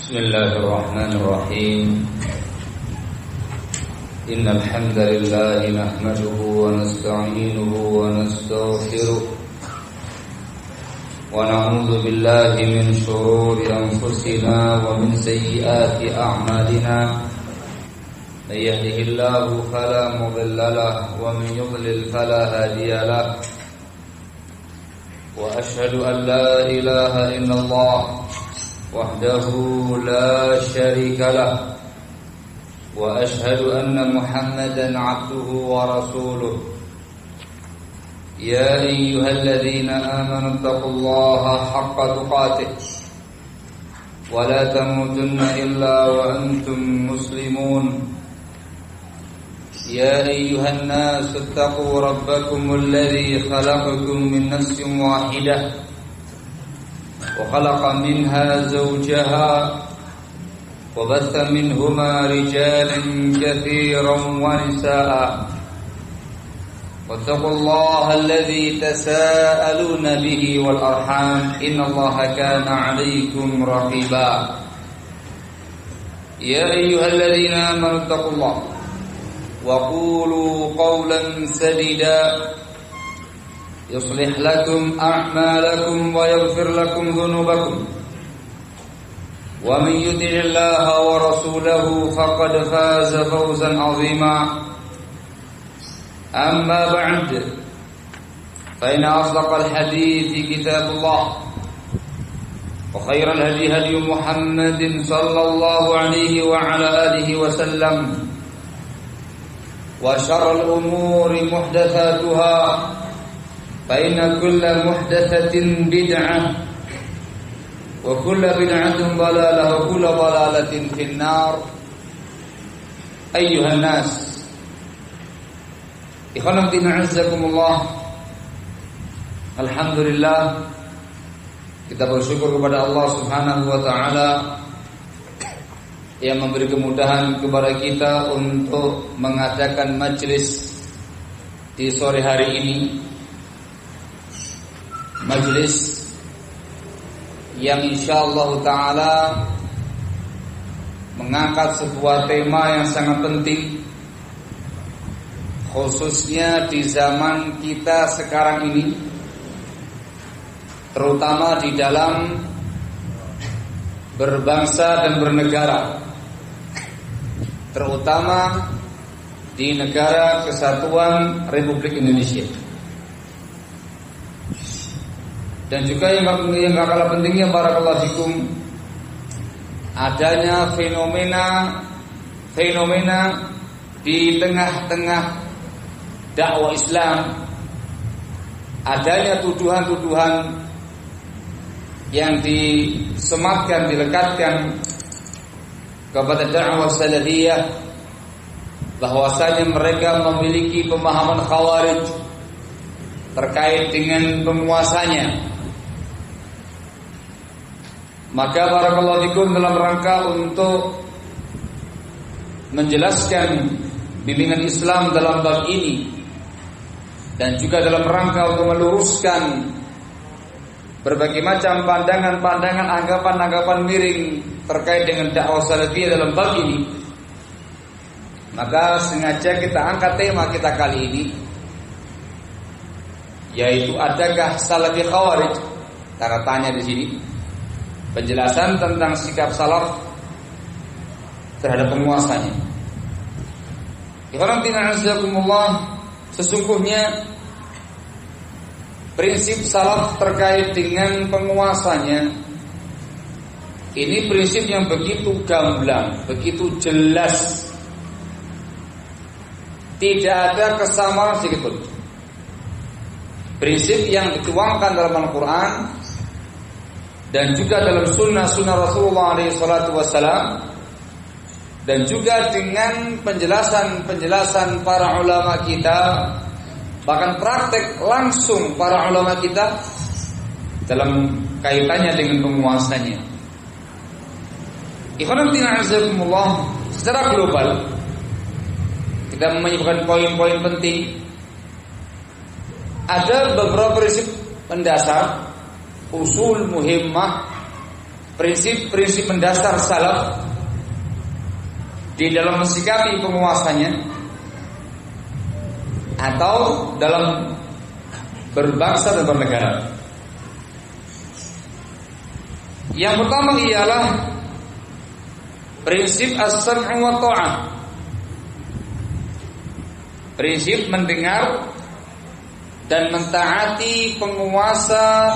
بسم الله الرحمن الرحيم إن الحمد لله نحمده ونستعينه ونستغفره ونعوذ بالله من شرور أنفسنا ومن سيئات أعمالنا من يهده الله فلا مضل له ومن يضلل فلا هادي له وأشهد أن لا إله إلا الله وحده لا شريك له وأشهد أن محمدا عبده ورسوله يا أيها الذين آمنوا اتقوا الله حق تقاته ولا تموتن إلا وأنتم مسلمون يا أيها الناس اتقوا ربكم الذي خلقكم من نفس واحدة وخلق منها زوجها وبث منهما رجالا كثيرا ونساء واتقوا الله الذي تساءلون به والأرحام إن الله كان عليكم رقيبا يا أيها الذين آمنوا اتقوا الله وقولوا قولا سديدا يصلح لكم أعمالكم ويغفر لكم ذنوبكم ومن يطع الله ورسوله فقد فاز فوزا عظيما أما بعد فإن أصدق الحديث كتاب الله وخير الهدي هدي محمد صلى الله عليه وعلى آله وسلم وشر الأمور محدثاتها فإن كل محدثة بدعة وكل بدعة ضلالة وكل ضلالة في النار أيها الناس إخوانا في أعزكم الله. Alhamdulillah, kita bersyukur kepada Allah Subhanahu wa taala yang memberi kemudahan kepada kita untuk mengadakan majelis di sore hari ini. Majelis yang insyaallah ta'ala mengangkat sebuah tema yang sangat penting, khususnya di zaman kita sekarang ini, terutama di dalam berbangsa dan bernegara, terutama di negara Kesatuan Republik Indonesia. Dan juga yang gak kalah pentingnya, barakallahu fikum, adanya fenomena di tengah-tengah dakwah Islam, adanya tuduhan-tuduhan yang disematkan, dilekatkan kepada dakwah salafiyah, bahwasanya mereka memiliki pemahaman khawarij terkait dengan penguasanya. Maka barakallahu fikum, dalam rangka untuk menjelaskan bimbingan Islam dalam bab ini, dan juga dalam rangka untuk meluruskan berbagai macam pandangan-pandangan, anggapan-anggapan miring terkait dengan dakwah salafiyah dalam bab ini, maka sengaja kita angkat tema kita kali ini, yaitu adakah salafi khawarij? Tanda tanya di sini. Penjelasan tentang sikap salaf terhadap penguasanya. Ikhwan fillah azakumullah, sesungguhnya prinsip salaf terkait dengan penguasanya ini prinsip yang begitu gamblang, begitu jelas, tidak ada kesamaan sedikitpun. Prinsip yang dituangkan dalam Al-Quran dan juga dalam sunnah Rasulullah SAW, dan juga dengan penjelasan para ulama kita, bahkan praktek langsung para ulama kita dalam kaitannya dengan penguasanya. Ikhwan fillah azakumullah, secara global kita menyebutkan poin-poin penting. Ada beberapa prinsip mendasar, usul muhimmah prinsip-prinsip mendasar salaf di dalam mensikapi penguasanya atau dalam berbangsa dan bernegara. Yang pertama ialah prinsip as-sam'u wa ta'ah. Prinsip mendengar dan mentaati penguasa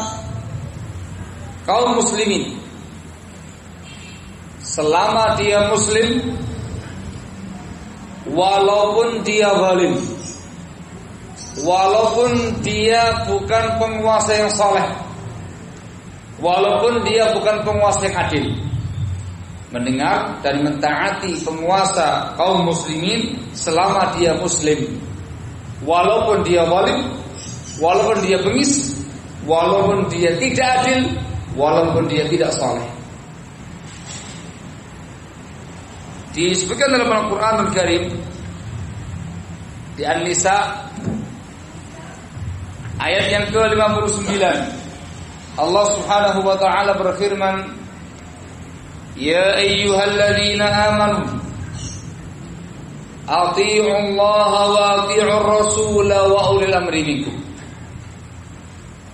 kaum muslimin selama dia muslim, walaupun dia zalim, walaupun dia bukan penguasa yang saleh, walaupun dia bukan penguasa yang adil. Mendengar dan mentaati penguasa kaum muslimin selama dia muslim, walaupun dia zalim, walaupun dia bengis, walaupun dia tidak adil, walaupun dia tidak saleh. Disebutkan dalam Al-Quranul Karim di An-Nisa ayat yang ke-59, Allah Subhanahu wa taala berfirman, "Ya ayyuhalladzina amanu athi'u Allah wa athi'ur rasul wa ulil amri minkum."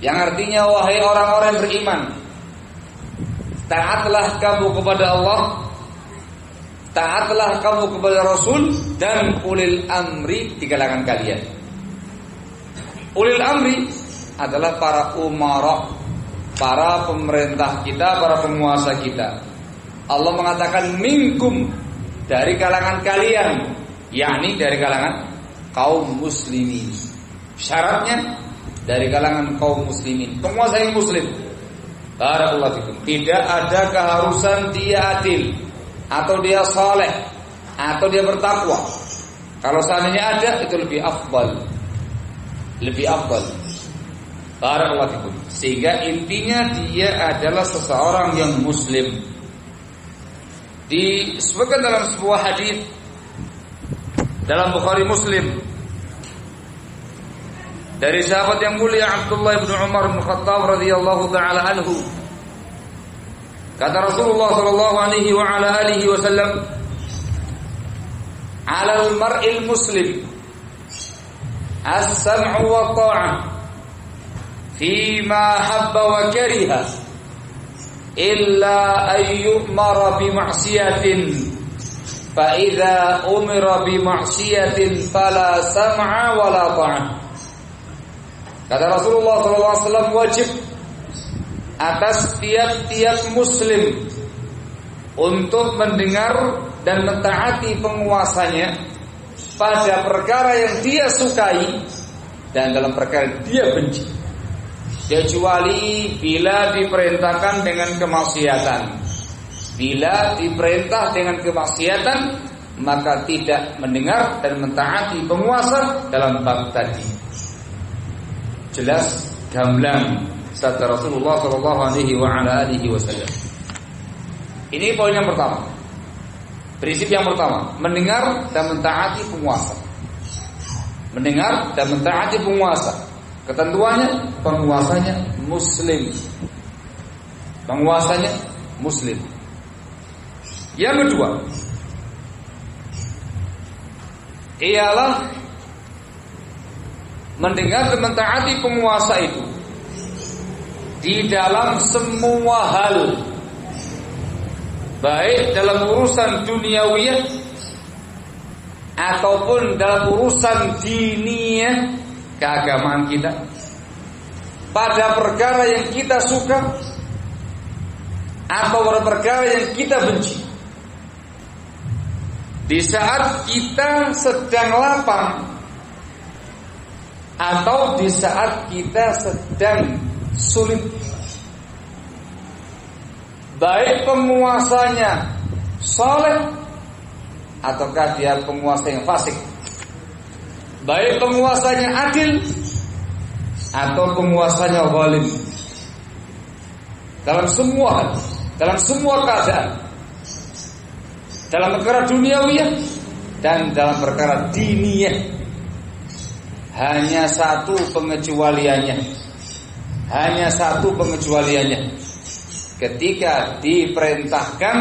Yang artinya, wahai orang-orang yang beriman, taatlah kamu kepada Allah, taatlah kamu kepada Rasul dan ulil amri di kalangan kalian. Ulil amri adalah para umara, para pemerintah kita, para penguasa kita. Allah mengatakan minkum, dari kalangan kalian, yakni dari kalangan kaum muslimin. Syaratnya dari kalangan kaum muslimin, penguasa yang muslim. Barakallahu fikum. Tidak ada keharusan dia adil, atau dia saleh, atau dia bertakwa. Kalau seandainya ada, itu lebih afdal. Lebih afdal. Barakallahu fikum. Sehingga intinya dia adalah seseorang yang muslim. Disebutkan dalam sebuah hadis dalam Bukhari Muslim dari sahabat yang mulia Abdullah bin Umar bin Khattab radhiyallahu taala anhu, kata Rasulullah sallallahu alaihi wa ala alihi wasallam, "'Alal mar'il muslim as-sam'u wa ta'ah fi ma habba wa kariha illa an yu'mara bi ma'siyatin fa idza umira bi ma'siyatin fala sam'a wa la ta'ah." Kata Rasulullah SAW, wajib atas tiap-tiap muslim untuk mendengar dan mentaati penguasanya pada perkara yang dia sukai dan dalam perkara yang dia benci, kecuali bila diperintahkan dengan kemaksiatan. Bila diperintah dengan kemaksiatan, maka tidak mendengar dan mentaati penguasa dalam bab tadi. Jelas gamblang sabda Rasulullah sallallahu alaihi wa ala alihi wasallam. Ini poin yang pertama. Prinsip yang pertama, mendengar dan mentaati penguasa. Mendengar dan mentaati penguasa. Ketentuannya, penguasanya muslim. Penguasanya muslim. Yang kedua ialah mendengar dan mentaati penguasa itu di dalam semua hal, baik dalam urusan duniawiyah ataupun dalam urusan diniyah, keagamaan kita, pada perkara yang kita suka atau pada perkara yang kita benci. Di saat kita sedang lapang atau di saat kita sedang sulit, baik penguasanya saleh ataukah dia penguasa yang fasik, baik penguasanya adil atau penguasanya zalim, dalam semua hal, dalam semua keadaan, dalam perkara duniawiyah dan dalam perkara diniyah, hanya satu pengecualiannya. Hanya satu pengecualiannya. ketika diperintahkan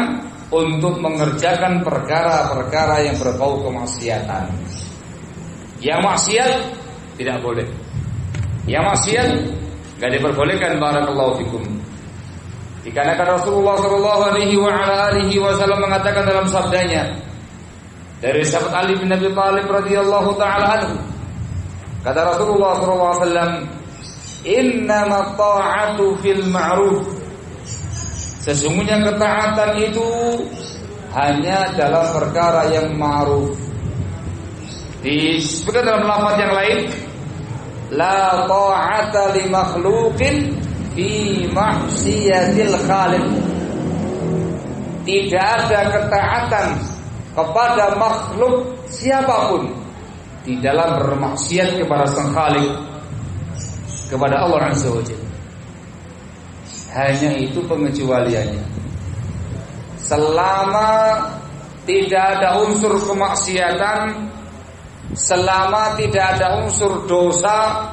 untuk mengerjakan perkara-perkara yang berbau kemaksiatan. Yang maksiat tidak boleh. Yang maksiat enggak diperbolehkan. Barakallahu fikum. Dikarenakan Rasulullah sallallahu alaihi wasallam mengatakan dalam sabdanya dari sahabat Ali bin Abi Thalib radhiyallahu taala anhu, kata Rasulullah sallallahu alaihi wasallam, "Innamat ta'atu fil ma'ruf." Sesungguhnya ketaatan itu hanya dalam perkara yang ma'ruf. Disebutkan dalam lafaz yang lain, la ta'ata li makhluqin fi ma'siyatil khaliq. Tidak ada ketaatan kepada makhluk siapapun di dalam bermaksiat kepada Sang Khaliq, kepada Allah Azza wa Jalla. Hanya itu pengecualiannya. Selama tidak ada unsur kemaksiatan, selama tidak ada unsur dosa,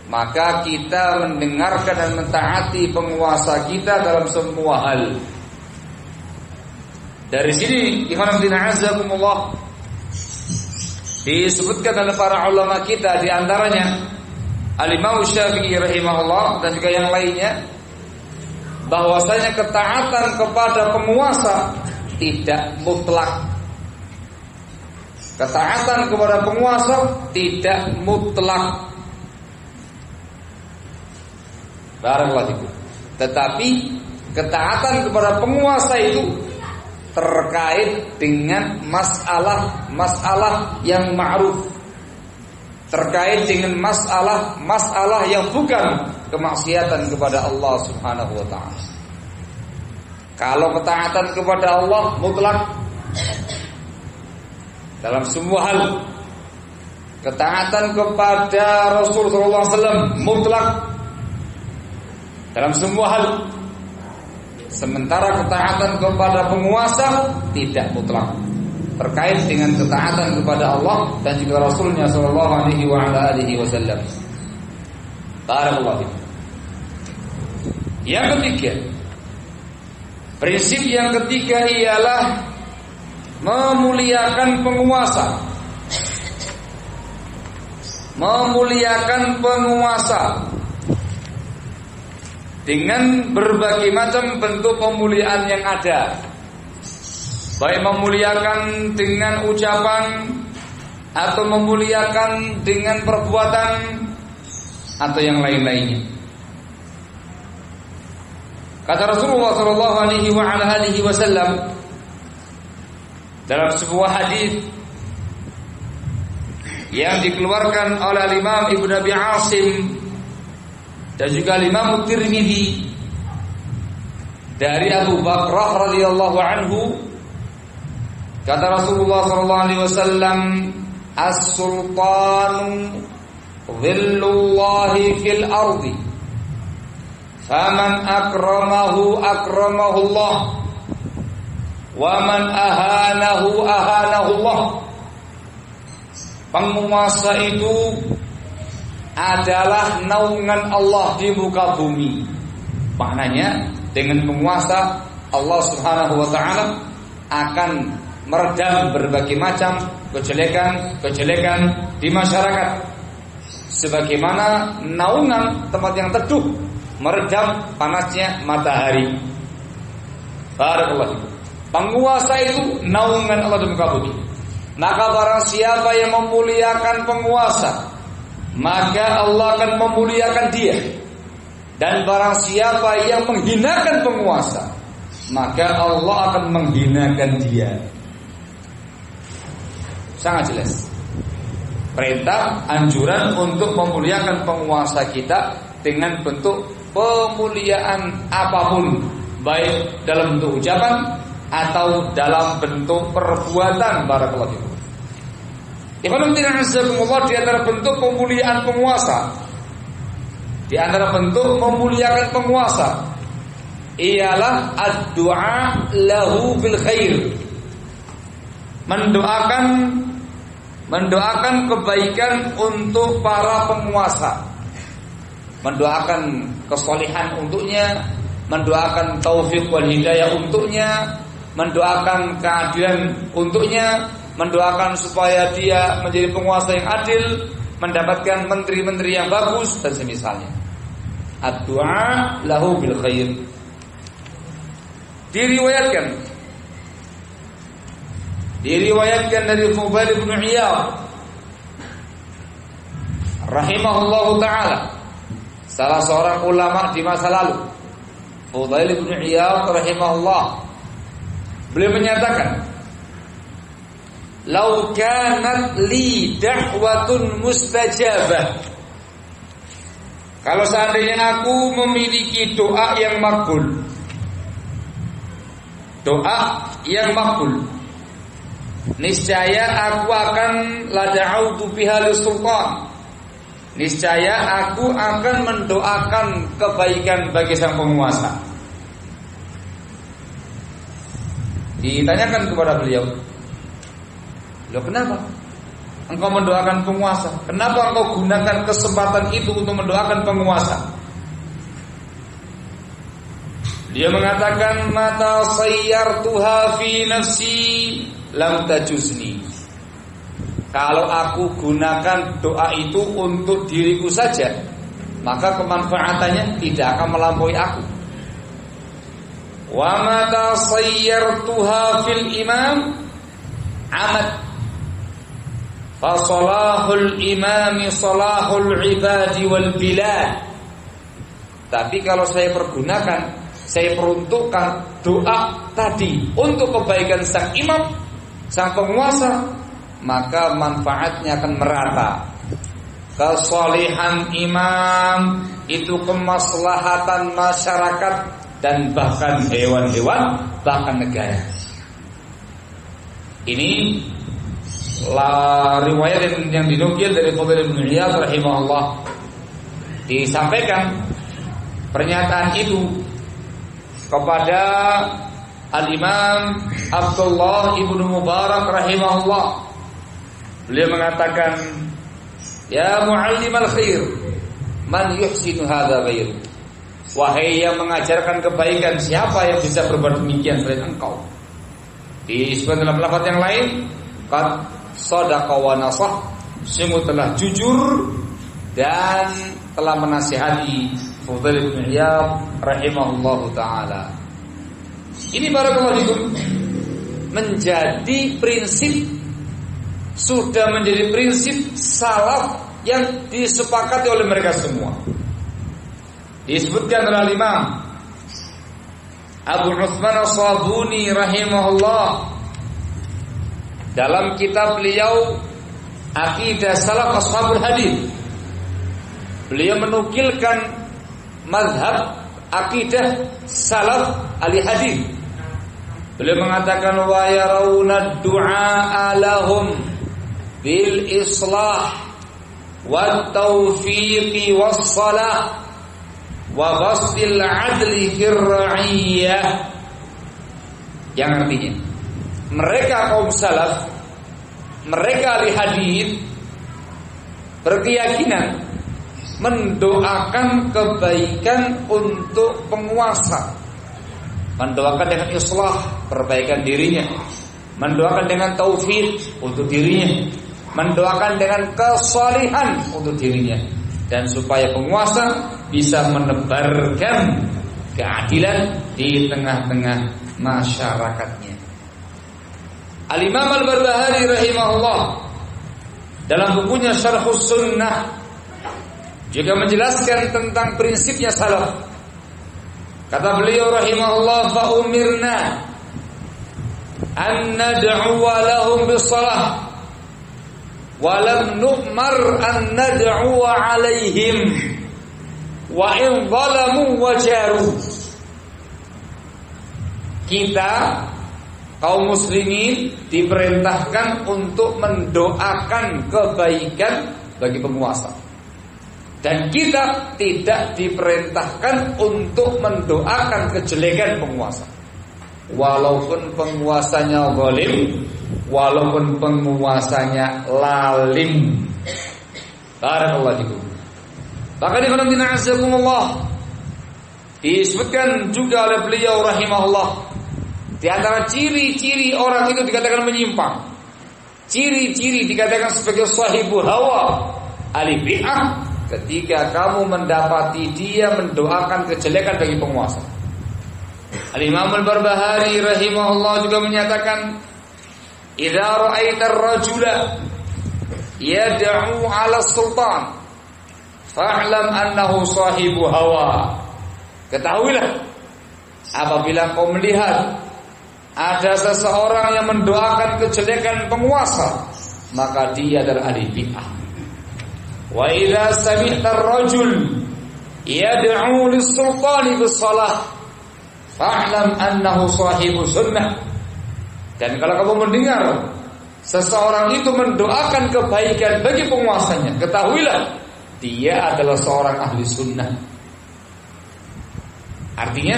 maka kita mendengarkan dan mentaati penguasa kita dalam semua hal. Dari sini ikhwan fillah azakumullah, disebutkan oleh para ulama kita, di antaranya Al-Imam Syafi'i rahimahullah dan juga yang lainnya, bahwasanya ketaatan kepada penguasa tidak mutlak. Ketaatan kepada penguasa tidak mutlak. Barakallahu. Tetapi ketaatan kepada penguasa itu terkait dengan masalah yang ma'ruf, terkait dengan masalah yang bukan kemaksiatan kepada Allah Subhanahu wa taala. Kalau ketaatan kepada Allah mutlak dalam semua hal, ketaatan kepada Rasulullah SAW mutlak dalam semua hal. Sementara ketaatan kepada penguasa tidak mutlak, terkait dengan ketaatan kepada Allah dan juga Rasulnya sallallahu alaihi wasallam. Barakallahu fiik. Yang ketiga, prinsip yang ketiga ialah memuliakan penguasa. Memuliakan penguasa dengan berbagai macam bentuk pemuliaan yang ada, baik memuliakan dengan ucapan atau memuliakan dengan perbuatan atau yang lain-lainnya. Kata Rasulullah sallallahu alaihi wasallam dalam sebuah hadis yang dikeluarkan oleh Imam Ibnu Abi Asim dan juga Imam Tirmidzi dari Abu Bakrah radhiyallahu anhu, kata Rasulullah sallallahu alaihi wasallam, "As-sultanu dhillullahi fil ardi, faman akramahu akramahullah, wa man ahanahu ahanahullah." Penguasa itu adalah naungan Allah di muka bumi. Maknanya dengan penguasa Allah Subhanahu wa taala akan meredam berbagai macam kejelekan di masyarakat, sebagaimana naungan tempat yang teduh meredam panasnya matahari. Barakallahu. Penguasa itu naungan Allah di muka bumi. Maka barang siapa yang memuliakan penguasa, maka Allah akan memuliakan dia. Dan barang siapa yang menghinakan penguasa, maka Allah akan menghinakan dia. Sangat jelas perintah, anjuran untuk memuliakan penguasa kita dengan bentuk pemuliaan apapun, baik dalam bentuk ucapan atau dalam bentuk perbuatan. Barakallahu fikum. Ikhwan fillah, di antara bentuk pemuliaan penguasa, di antara bentuk memuliakan penguasa ialah ad-du'a lahu bil khair. Mendoakan kebaikan untuk para penguasa, mendoakan kesalehan untuknya, mendoakan taufik wal hidayah untuknya, mendoakan keadilan untuknya, mendoakan supaya dia menjadi penguasa yang adil, mendapatkan menteri-menteri yang bagus dan semisalnya. Ad-du'a lahu bil khair. Diriwayatkan dari Fudail bin Iyad rahimahullahu taala, salah seorang ulama di masa lalu, Fudail bin Iyad rahimahullah, beliau menyatakan, "Lau kanat li da'watun mustajabah." Kalau seandainya aku memiliki doa yang makbul, doa yang makbul, niscaya aku akan lada'autu biha lis-sultan. Niscaya aku akan mendoakan kebaikan bagi sang penguasa. Ditanyakan kepada beliau, "Loh, kenapa engkau mendoakan penguasa? Kenapa engkau gunakan kesempatan itu untuk mendoakan penguasa?" Dia mengatakan, "Mata sayyartuha fi nafsi lam tajuzni." Kalau aku gunakan doa itu untuk diriku saja, maka kemanfaatannya tidak akan melampaui aku. Wa mata sayyartuha fil imam amad fa salahul imami salahul ibadi wal bilad. Tapi kalau saya pergunakan, saya peruntukkan doa tadi untuk kebaikan sang imam, sang penguasa, maka manfaatnya akan merata. Kesalihan imam itu kemaslahatan masyarakat dan bahkan hewan-hewan, bahkan negara. Ini riwayat yang dinukil dari Fudail bin Iyad rahimahullah. Disampaikan pernyataan itu kepada Al-Imam Abdullah ibnu Mubarak rahimahullah. Beliau mengatakan, "Ya muallimal khair, man yuhsinu hadza ghairu." Wahai yang mengajarkan kebaikan, siapa yang bisa berbuat demikian selain engkau? Disebut dalam lafaz yang lain, qad shadaqa wa nasah, sungguh telah jujur dan telah menasihati Fudail bin Iyad rahimahullahu taala. Ini barakallahu fikum menjadi prinsip, sudah menjadi prinsip salaf yang disepakati oleh mereka semua. Disebutkan oleh Imam Abu Utsman As-Sabuni rahimahullah dalam kitab beliau Aqidah Salaf Ashabul Hadis. Beliau menukilkan mazhab akidah salaf ahli hadis. Beliau mengatakan, "Wa yarawna du'a lahum bil islah wat taufiqi was salah wa bastil adli fir ra'iyah." Yang artinya, mereka kaum salaf, mereka ahli hadis berkeyakinan mendoakan kebaikan untuk penguasa, mendoakan dengan islah, perbaikan dirinya, mendoakan dengan taufik untuk dirinya, mendoakan dengan kesalihan untuk dirinya, dan supaya penguasa bisa menebarkan keadilan di tengah-tengah masyarakatnya. Al-Imam Al-Barbahari rahimahullah dalam bukunya Syarhus Sunnah juga menjelaskan tentang prinsipnya salaf. Kata beliau rahimahullah, "Fa umirna an nad'u lahum bis-shalah wa lam nu'mar an nad'u 'alaihim wa in zalamu wa jaru." Kita kaum muslimin diperintahkan untuk mendoakan kebaikan bagi penguasa. Dan kita tidak diperintahkan untuk mendoakan kejelekan penguasa, walaupun penguasanya zalim, walaupun penguasanya lalim. Barakallahu fikum. Bahkan Allah, Disebutkan juga oleh beliau rahimahullah, di antara ciri-ciri orang itu dikatakan menyimpang, ciri-ciri dikatakan sebagai sahibu hawa, ahli bid'ah, ketika kamu mendapati dia mendoakan kejelekan bagi penguasa. Al-Imam Al-Barbahari rahimahullah juga menyatakan, idza ra'aita ar-rajula yad'u 'ala sultan fa'lam annahu sahibu hawa. Ketahuilah, apabila kau melihat ada seseorang yang mendoakan kejelekan penguasa, maka dia adalah ahli bid'ah. Wa idza sami'ta ar-rajul yad'u lis-sultani bis-shalah fa'lam annahu sahibu sunnah. Dan kalau kamu mendengar seseorang itu mendoakan kebaikan bagi penguasanya, ketahuilah dia adalah seorang ahli sunnah. Artinya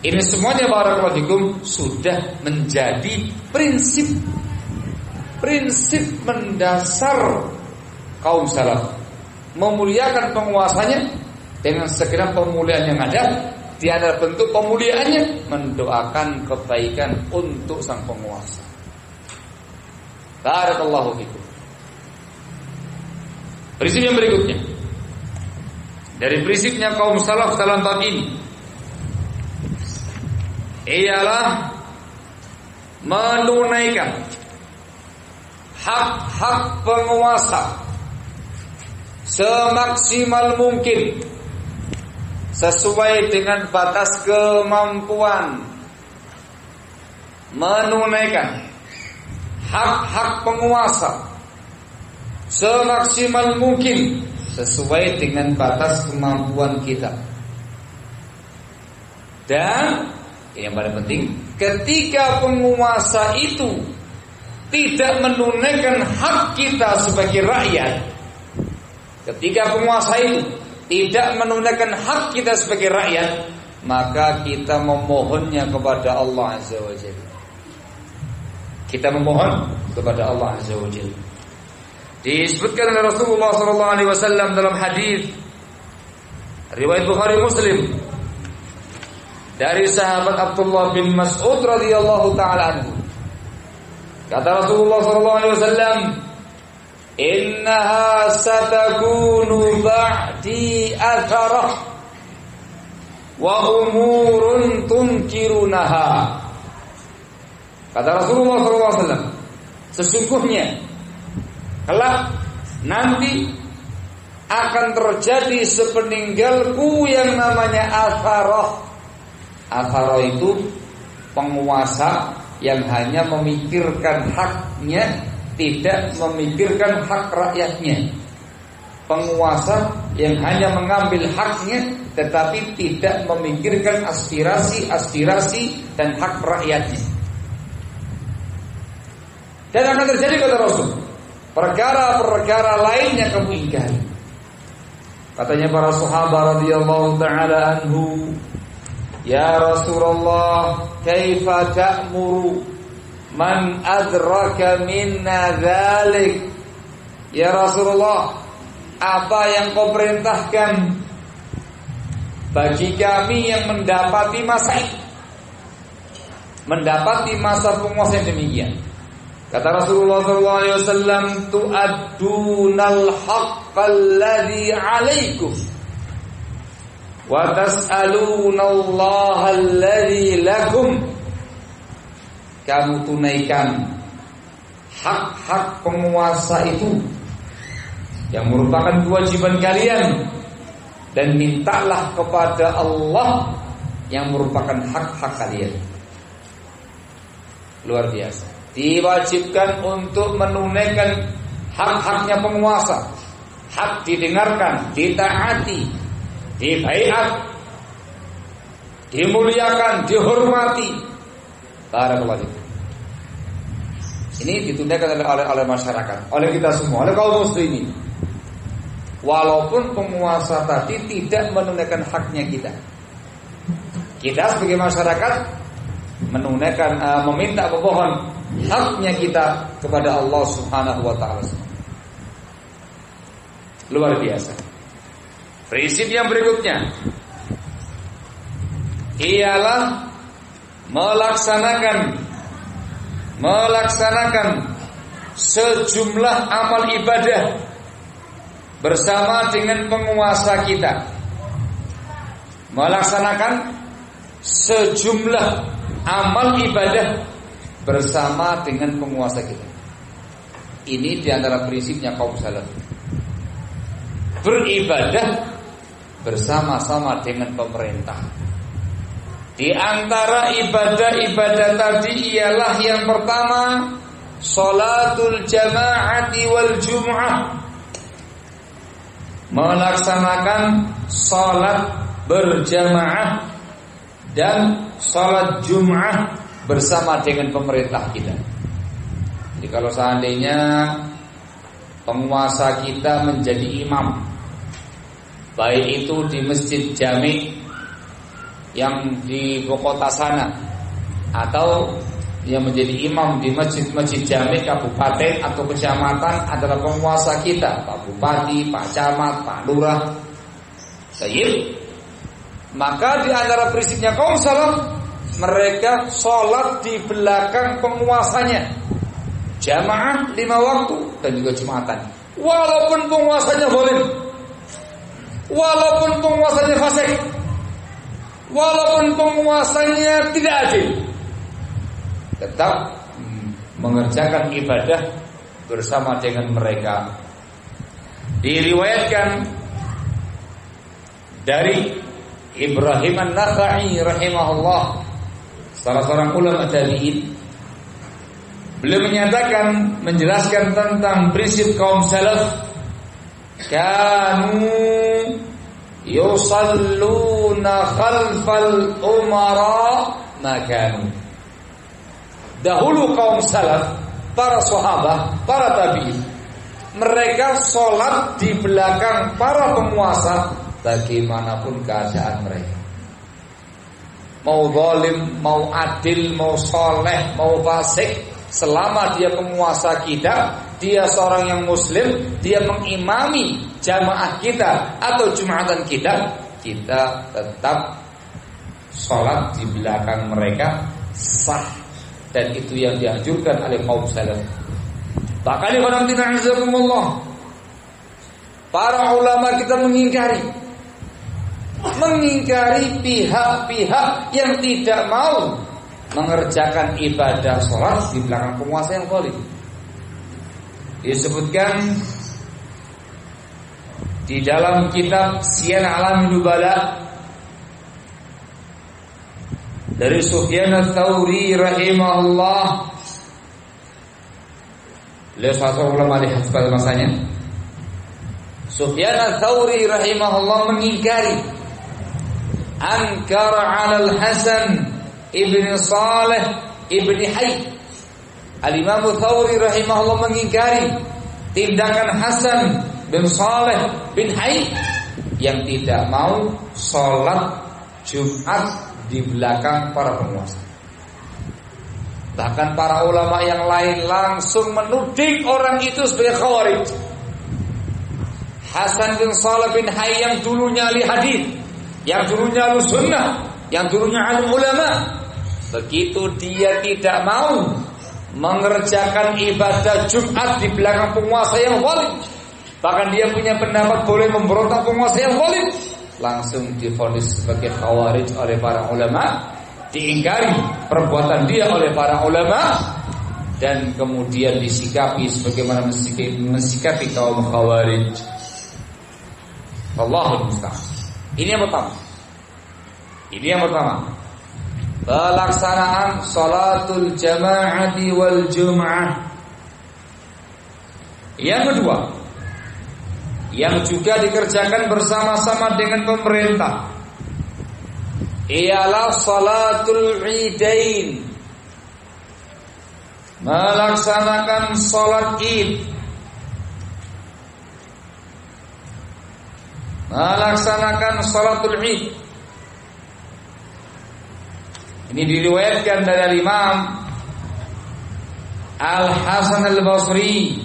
ini semuanya barakallahu fikum sudah menjadi prinsip mendasar kaum salaf, memuliakan penguasanya dengan segenap pemuliaan yang ada. Di antara bentuk pemuliaannya mendoakan kebaikan untuk sang penguasa. Barakallahu fikum. Prinsip yang berikutnya dari prinsipnya kaum salaf dalam bab ini ialah menunaikan hak-hak penguasa semaksimal mungkin sesuai dengan batas kemampuan, menunaikan hak-hak penguasa semaksimal mungkin sesuai dengan batas kemampuan kita. Dan yang paling penting, ketika penguasa itu tidak menunaikan hak kita sebagai rakyat, ketika penguasa itu tidak menunaikan hak kita sebagai rakyat, maka kita memohonnya kepada Allah Azza wa Jalla. Kita memohon kepada Allah Azza wa Jalla. Disebutkan oleh Rasulullah SAW dalam hadis riwayat Bukhari Muslim dari sahabat Abdullah bin Mas'ud radhiyallahu taala anhu. Kata Rasulullah SAW, innaha satakunu ba'di atharah wa umurun tunkirunaha. Kata Rasulullah SAW, sesungguhnya kelak nanti akan terjadi sepeninggalku yang namanya atharah. Atharah itu penguasa yang hanya memikirkan haknya, tidak memikirkan hak rakyatnya. Penguasa yang hanya mengambil haknya tetapi tidak memikirkan aspirasi dan hak rakyatnya. Dan akan terjadi kata Rasul, perkara-perkara lainnya kamu ingkari. Katanya para sahabat radhiyallahu taala anhu, ya Rasulullah, kaifa ta'muru man adraka minna dzalik? Ya Rasulullah, apa yang kau perintahkan bagi kami yang mendapati masa itu, mendapati masa penguasa yang demikian? Kata Rasulullah SAW, tu'addunal haqqal ladzi 'alaikum wa tas'alunallaha alladzi lakum. Kamu tunaikan hak-hak penguasa itu yang merupakan kewajiban kalian, dan mintalah kepada Allah yang merupakan hak-hak kalian. Luar biasa. Diwajibkan untuk menunaikan hak-haknya penguasa. Hak didengarkan, ditaati, dibaiat, dimuliakan, dihormati. Barakallahu fiik. Ini ditunaikan oleh masyarakat, oleh kita semua, oleh kaum muslimin. Walaupun penguasa tadi tidak menunaikan haknya kita, kita sebagai masyarakat menunaikan, meminta, memohon haknya kita kepada Allah Subhanahu wa taala. Luar biasa. Prinsip yang berikutnya ialah melaksanakan sejumlah amal ibadah bersama dengan penguasa kita. Melaksanakan sejumlah amal ibadah bersama dengan penguasa kita. Ini diantara prinsipnya kaum salaf. Beribadah bersama-sama dengan pemerintah. Di antara ibadah-ibadah tadi ialah yang pertama, sholatul jama'ati wal jum'ah. Melaksanakan sholat berjamaah dan sholat jum'ah bersama dengan pemerintah kita. Jadi kalau seandainya penguasa kita menjadi imam, baik itu di masjid jami yang di kota sana, atau yang menjadi imam di masjid-masjid jami kabupaten atau kecamatan adalah penguasa kita, Pak Bupati, Pak Camat, Pak Lurah, Sayyid. Maka di antara prinsipnya kaum salaf, mereka sholat di belakang penguasanya, jamaah 5 waktu dan juga jumatan. Walaupun penguasanya zalim, walaupun penguasanya fasik, walaupun penguasanya tidak adil, tetap mengerjakan ibadah bersama dengan mereka. Diriwayatkan dari Ibrahim An-Nakha'i rahimahullah, salah seorang ulama tabi'in, beliau menyatakan, menjelaskan tentang prinsip kaum salaf, kanu yusalluna khalfal umara makanu. Dahulu kaum salaf, para sahabat, para tabi'in, mereka sholat di belakang para penguasa bagaimanapun keadaan mereka. Mau zalim, mau adil, mau soleh, mau fasik, selama dia penguasa kita, dia seorang yang muslim, dia mengimami jamaah kita atau jumatan kita, kita tetap sholat di belakang mereka sah. Dan itu yang dianjurkan oleh kaum salaf. Bahkan para ulama kita mengingkari pihak-pihak yang tidak mau mengerjakan ibadah sholat di belakang penguasa yang zalim. Disebutkan di dalam kitab Siyar A'lamin Nubala dari Sufyan Ats-Tsauri rahimahullah, beliau salah ulama di pada masanya. Sufyan Ats-Tsauri rahimahullah mengingkari, ankar 'ala al-Hasan ibn Saleh ibn Hayy. Al-Imam Ats-Tsauri rahimahullah mengingkari tindakan Hasan bin Saleh bin Hayy yang tidak mau sholat Jumat di belakang para penguasa. Bahkan para ulama yang lain langsung menuding orang itu sebagai khawarij. Hasan bin Saleh bin Hayy yang dulunya ahli hadis, yang dulunya ahli sunnah, yang dulunya alim ulama, begitu dia tidak mau mengerjakan ibadah Jumat di belakang penguasa yang zalim, bahkan dia punya pendapat boleh memberontak penguasa yang zalim, langsung divonis sebagai khawarij oleh para ulama, diingkari perbuatan dia oleh para ulama, dan kemudian disikapi sebagaimana mensikapi kaum khawarij. Allahul musta'an. Ini yang pertama. Pelaksanaan salatul jama'ati wal jum'ah. Yang kedua, yang juga dikerjakan bersama-sama dengan pemerintah, ialah salatul idain, melaksanakan salat id, melaksanakan salatul id. Ini diriwayatkan dari Imam Al-Hasan Al-Basri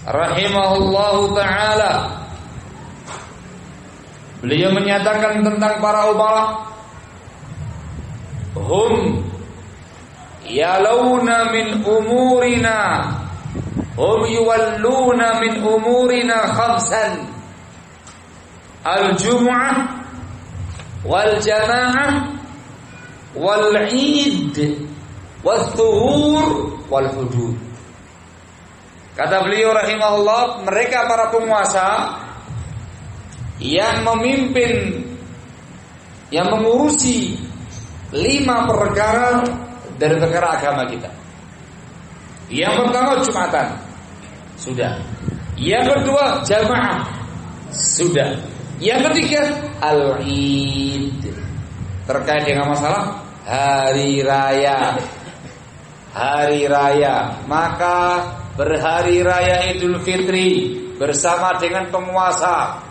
rahimahullahu ta'ala. Beliau menyatakan tentang para hum yalawna min umurina, hum yuwalluna min umurina khamsan, al-jum'ah wal jamaah wal 'id was thuhur wal hudud. Kata beliau rahimahullah, mereka para penguasa yang memimpin, yang mengurusi 5 perkara dari perkara agama kita. Yang pertama Jumatan, sudah. Yang kedua jamaah, sudah. Yang ketiga al-Id, terkait dengan masalah hari raya. Hari raya, maka berhari raya Idul Fitri bersama dengan penguasa,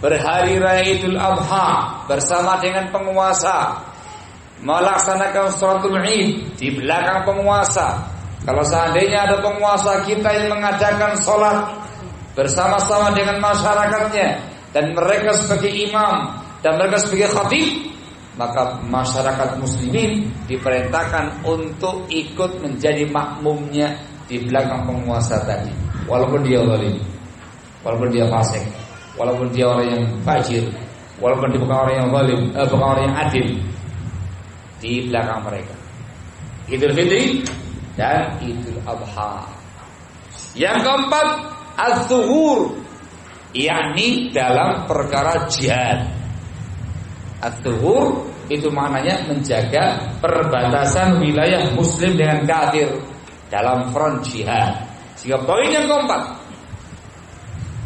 berhari raya Idul Adha bersama dengan penguasa, melaksanakan sholatul Id di belakang penguasa. Kalau seandainya ada penguasa kita yang mengadakan sholat bersama-sama dengan masyarakatnya, dan mereka sebagai imam dan mereka sebagai khatib, maka masyarakat muslimin diperintahkan untuk ikut menjadi makmumnya di belakang penguasa tadi, walaupun dia zalim, walaupun dia fasik, walaupun dia orang yang fajir, walaupun dia bukan orang yang zalim, bukan orang yang adil, di belakang mereka. Idul Fitri dan Idul Adha. Yang keempat az-zuhur, yakni dalam perkara jihad. Az-zuhur itu maknanya menjaga perbatasan wilayah muslim dengan kafir dalam front jihad. Sehingga poin yang keempat,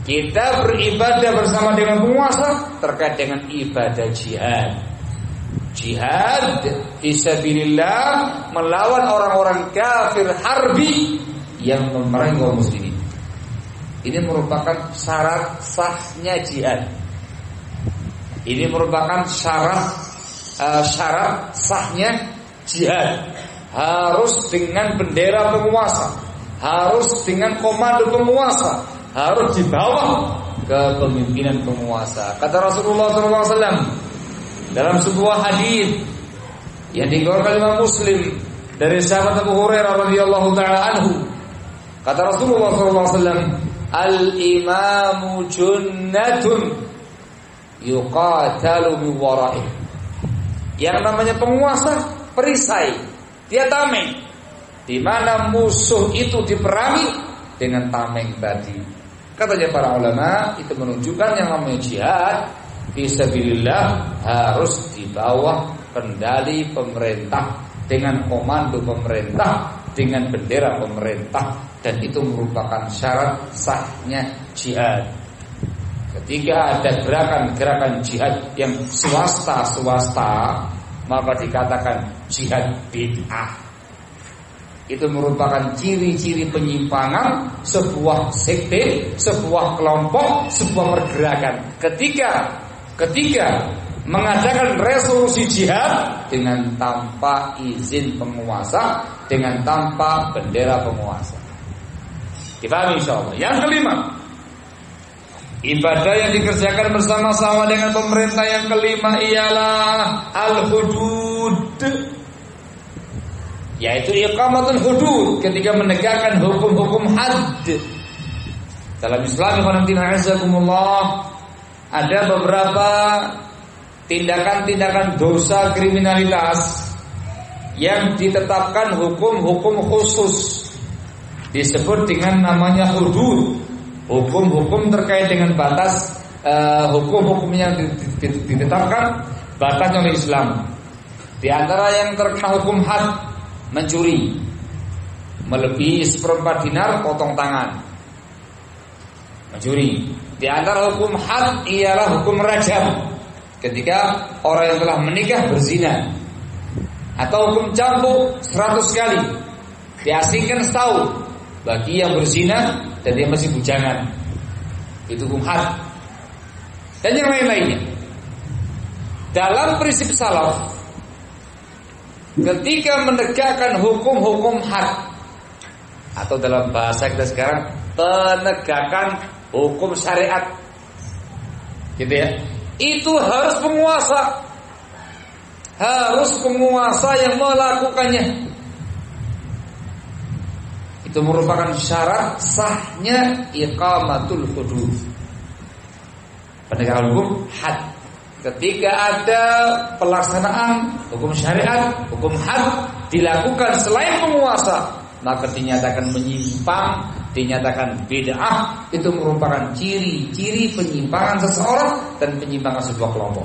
kita beribadah bersama dengan penguasa terkait dengan ibadah jihad. Jihad fisabilillah, melawan orang-orang kafir harbi yang memerangi kaum muslimin. Ini merupakan syarat sahnya jihad. Ini merupakan syarat sahnya jihad. Harus dengan bendera penguasa, harus dengan komando penguasa, harus di bawah kepemimpinan penguasa. Kata Rasulullah SAW dalam sebuah hadis yang dikeluarkan Imam Muslim dari sahabat Abu Hurairah radhiyallahu taala anhu, kata Rasulullah SAW, al-imamu junnatun yuqatalu min wara'ih. Yang namanya penguasa perisai, dia tameng, di mana musuh itu diperangi dengan tameng tadi. Katanya para ulama, itu menunjukkan yang namanya jihad fisabilillah harus di bawah kendali pemerintah, dengan komando pemerintah, dengan bendera pemerintah, dan itu merupakan syarat sahnya jihad. Ketika ada gerakan-gerakan jihad yang swasta, maka dikatakan jihad bid'ah. Itu merupakan ciri-ciri penyimpangan sebuah sekte, sebuah kelompok, sebuah pergerakan. Ketika mengadakan resolusi jihad dengan tanpa izin penguasa, dengan tanpa bendera penguasa. Dipahami insyaallah. Yang kelima, ibadah yang dikerjakan bersama-sama dengan pemerintah yang kelima ialah al-hudud, yaitu iqamatul hudud, ketika menegakkan hukum-hukum had. Dalam Islam ada beberapa tindakan-tindakan dosa kriminalitas yang ditetapkan hukum-hukum khusus, disebut dengan namanya hudud. Hukum-hukum terkait dengan batas, hukum-hukum yang ditetapkan batasnya oleh Islam. Di antara yang terkena hukum had, mencuri, melebihi 1/4 dinar potong tangan, mencuri. Di antara hukum had ialah hukum rajam, ketika orang yang telah menikah berzina, atau hukum cambuk 100 kali, diasingkan setahun bagi yang berzina dan dia masih bujangan. Itu hukum had. Dan yang lain-lainnya. Dalam prinsip salaf, ketika menegakkan hukum-hukum had, atau dalam bahasa kita sekarang penegakan hukum syariat, gitu ya, itu harus penguasa, harus penguasa yang melakukannya. Itu merupakan syarat sahnya iqamatul hudud, penegakan hukum had. Ketika ada pelaksanaan hukum syariat, hukum had dilakukan selain penguasa, maka dinyatakan menyimpang, dinyatakan bid'ah. Itu merupakan ciri-ciri penyimpangan seseorang dan penyimpangan sebuah kelompok.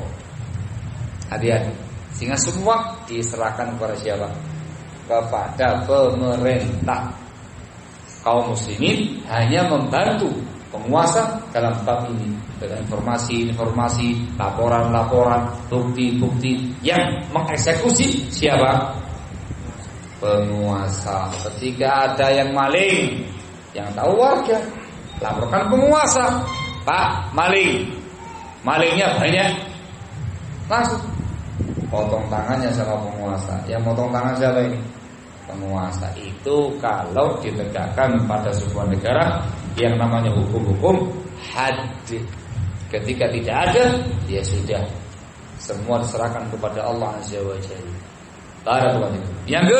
Hati-hati. Sehingga semua diserahkan kepada siapa? Kepada pemerintah. Kaum muslimin hanya membantu penguasa dalam bab ini dengan informasi-informasi, laporan-laporan, bukti-bukti yang mengeksekusi siapa? Penguasa. Ketika ada yang maling, yang tahu warga, laporkan penguasa. Pak, maling. Malingnya banyak. Langsung potong tangannya sama penguasa. Yang potong tangan siapa ini? Penguasa. Itu kalau ditegakkan pada sebuah negara yang namanya hukum-hukum had. Ketika tidak ada, ya sudah, semua diserahkan kepada Allah Azza wa Jalla. Yang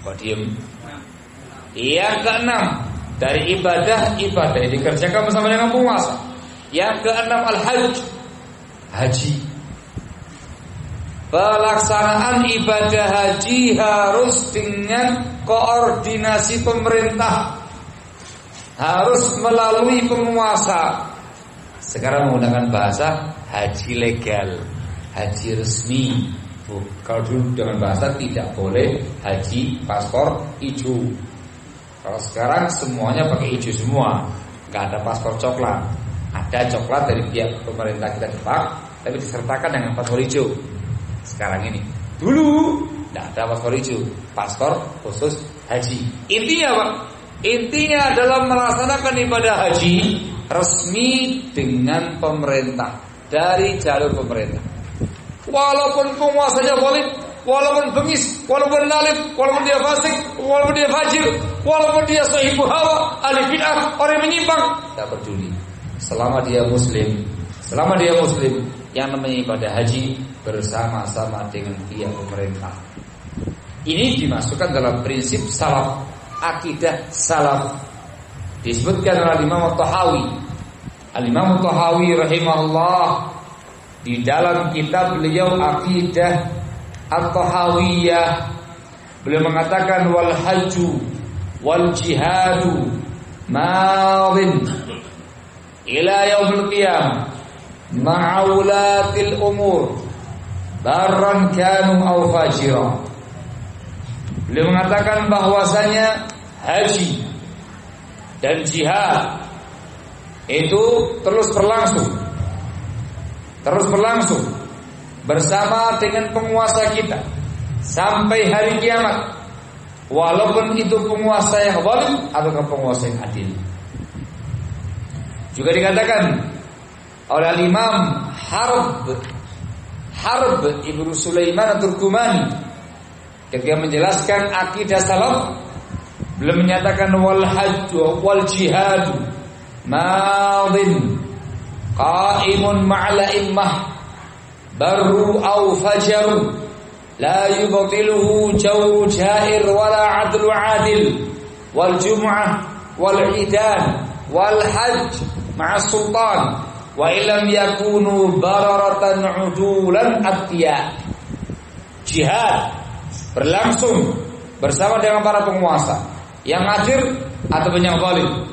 kok diem? Yang keenam dari ibadah yang dikerjakan bersama dengan penguasa. Yang keenam al-hajj, haji. Pelaksanaan ibadah haji harus dengan koordinasi pemerintah, harus melalui penguasa. Sekarang menggunakan bahasa haji legal, haji resmi. Kalau dulu dengan bahasa tidak boleh haji paspor hijau. Kalau sekarang semuanya pakai hijau semua, nggak ada paspor coklat. Ada coklat dari pihak pemerintah kita Jepang, tapi disertakan dengan paspor hijau. Sekarang ini, dulu tidak ada paspor hijau, paspor khusus haji. Intinya apa? Intinya adalah melaksanakan ibadah haji resmi dengan pemerintah, dari jalur pemerintah. Walaupun penguasanya boleh, walaupun bengis, walaupun lalim, walaupun dia fasik, walaupun dia fajir, walaupun dia sahibu hawa, ahli bid'ah, orang yang menyimpang, tidak peduli. Selama dia muslim, yang namanya ibadah haji bersama-sama dengan pihak pemerintah. Ini dimasukkan dalam prinsip salaf, akidah salaf. Disebutkan oleh Imam At-Tahawi. Al-Imam At-Tahawi rahimahullah di dalam kitab beliau Aqidah At-Tahawiyah, beliau mengatakan wal hajju wal jihadu madin ila yaumil qiyamah ma'ulatil umur barran kanu aw fajira. Beliau mengatakan bahwasanya haji dan jihad itu terus berlangsung bersama dengan penguasa kita sampai hari kiamat, walaupun itu penguasa yang zalim atau penguasa yang adil. Juga dikatakan oleh Imam Harb Ibnu Sulaiman At-Turkumani ketika menjelaskan akidah salaf, beliau menyatakan wal hajj wal jihad madin qaimun ma'al immah barru aw fajaru la yubtiluhu jawru jair wala adlu adil wal jum'ah wal idan wal hajj ma'a sultan wa illam yakunu bararatan udulan atya. Jihad berlangsung bersama dengan para penguasa yang adil atau yang zalim.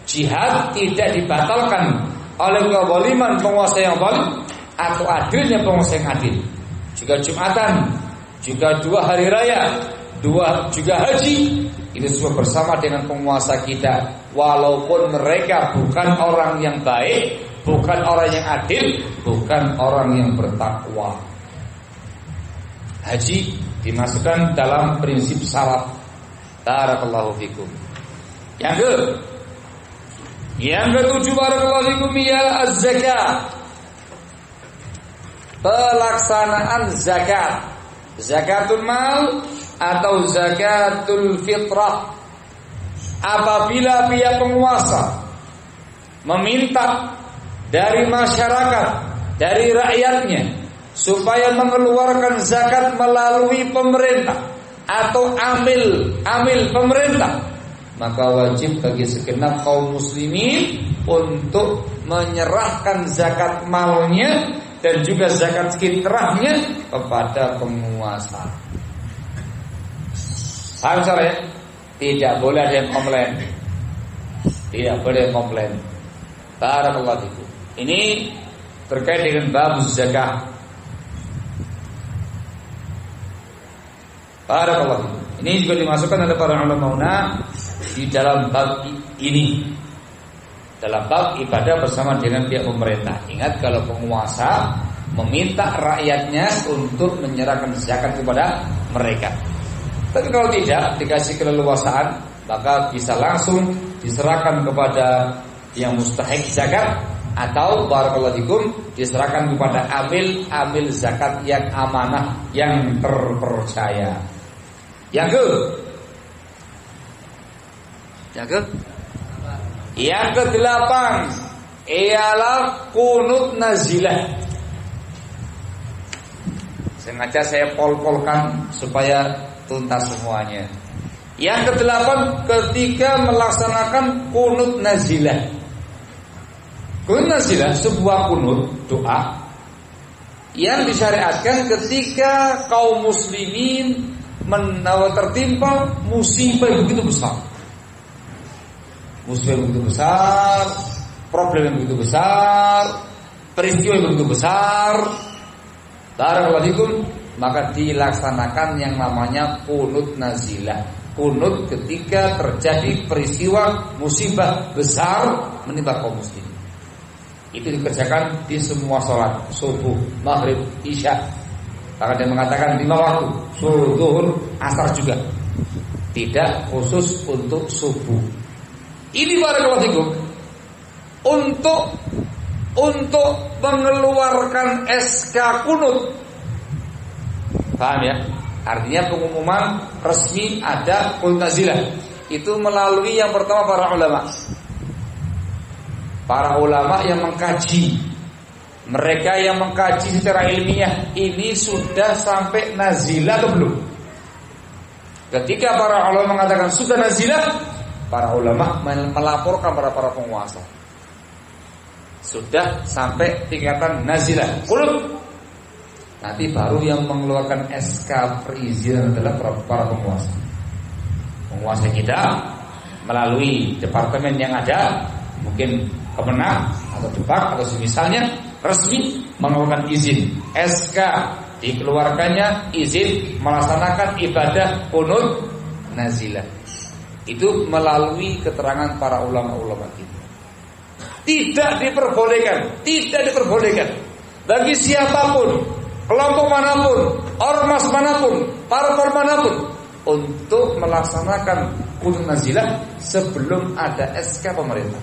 Jihad tidak dibatalkan oleh kezaliman penguasa yang zalim atau adilnya penguasa yang adil. Juga Jumatan, juga 2 hari raya, juga haji, itu semua bersama dengan penguasa kita, walaupun mereka bukan orang yang baik, bukan orang yang adil, bukan orang yang bertakwa. Haji dimasukkan dalam prinsip salaf. Barakallahu fikum. Yang ketujuh barakallahu fikum ialah az-zakat. Pelaksanaan zakat. Zakatul mal atau zakatul fitrah. Apabila pihak penguasa meminta dari masyarakat dari rakyatnya supaya mengeluarkan zakat melalui pemerintah atau amil pemerintah, maka wajib bagi segenap kaum muslimin untuk menyerahkan zakat malnya dan juga zakat fitrahnya kepada penguasa. Paham saya? Tidak boleh ada yang komplain. Tidak boleh komplain. Barakallahu fikum. Ini terkait dengan bab zakat. Barakallahu fikum. Ini juga dimasukkan oleh para ulama di dalam bab ini. Dalam bab ibadah bersama dengan pihak pemerintah. Ingat, kalau penguasa meminta rakyatnya untuk menyerahkan zakat kepada mereka. Tapi kalau tidak dikasih keleluasaan, maka bisa langsung diserahkan kepada yang mustahik zakat, atau barakallahu fikum diserahkan kepada amil zakat yang amanah, yang terpercaya. Yang ke-8 ialah kunut nazilah. Sengaja saya pol-polkan supaya tuntas semuanya. Yang ke-8, ketika melaksanakan kunut nazilah. Kunut nazilah sebuah kunut doa yang disyariatkan ketika kaum muslimin tertimpa musibah yang begitu besar. Musibah yang begitu besar, problem yang begitu besar, peristiwa yang begitu besar. Barakallahu fikum, maka dilaksanakan yang namanya kunut nazilah. Kunut ketika terjadi peristiwa musibah besar menimpa kaum muslimin. Itu dikerjakan di semua sholat, subuh, maghrib, isya. Maka dia mengatakan 5 waktu, subuh, zuhur, asar juga. Tidak khusus untuk subuh. Ini barakallahu fikum untuk mengeluarkan SK kunut. Paham ya? Artinya pengumuman resmi ada kunut nazilah. Itu melalui yang pertama para ulama. Para ulama yang mengkaji, mereka yang mengkaji secara ilmiah, ini sudah sampai nazilah atau belum. Ketika para ulama mengatakan sudah nazilah, para ulama melaporkan pada para penguasa, sudah sampai tingkatan nazilah kunut. Nanti baru yang mengeluarkan SK perizinan adalah para penguasa. Penguasa kita melalui departemen yang ada, mungkin Kemenang atau Depak atau semisalnya, resmi mengeluarkan izin SK, dikeluarkannya izin melaksanakan ibadah kunut nazilah. Itu melalui keterangan para ulama-ulama kita. Tidak diperbolehkan bagi siapapun, kelompok manapun, ormas manapun, parpol manapun untuk melaksanakan kunut nazilah sebelum ada SK pemerintah.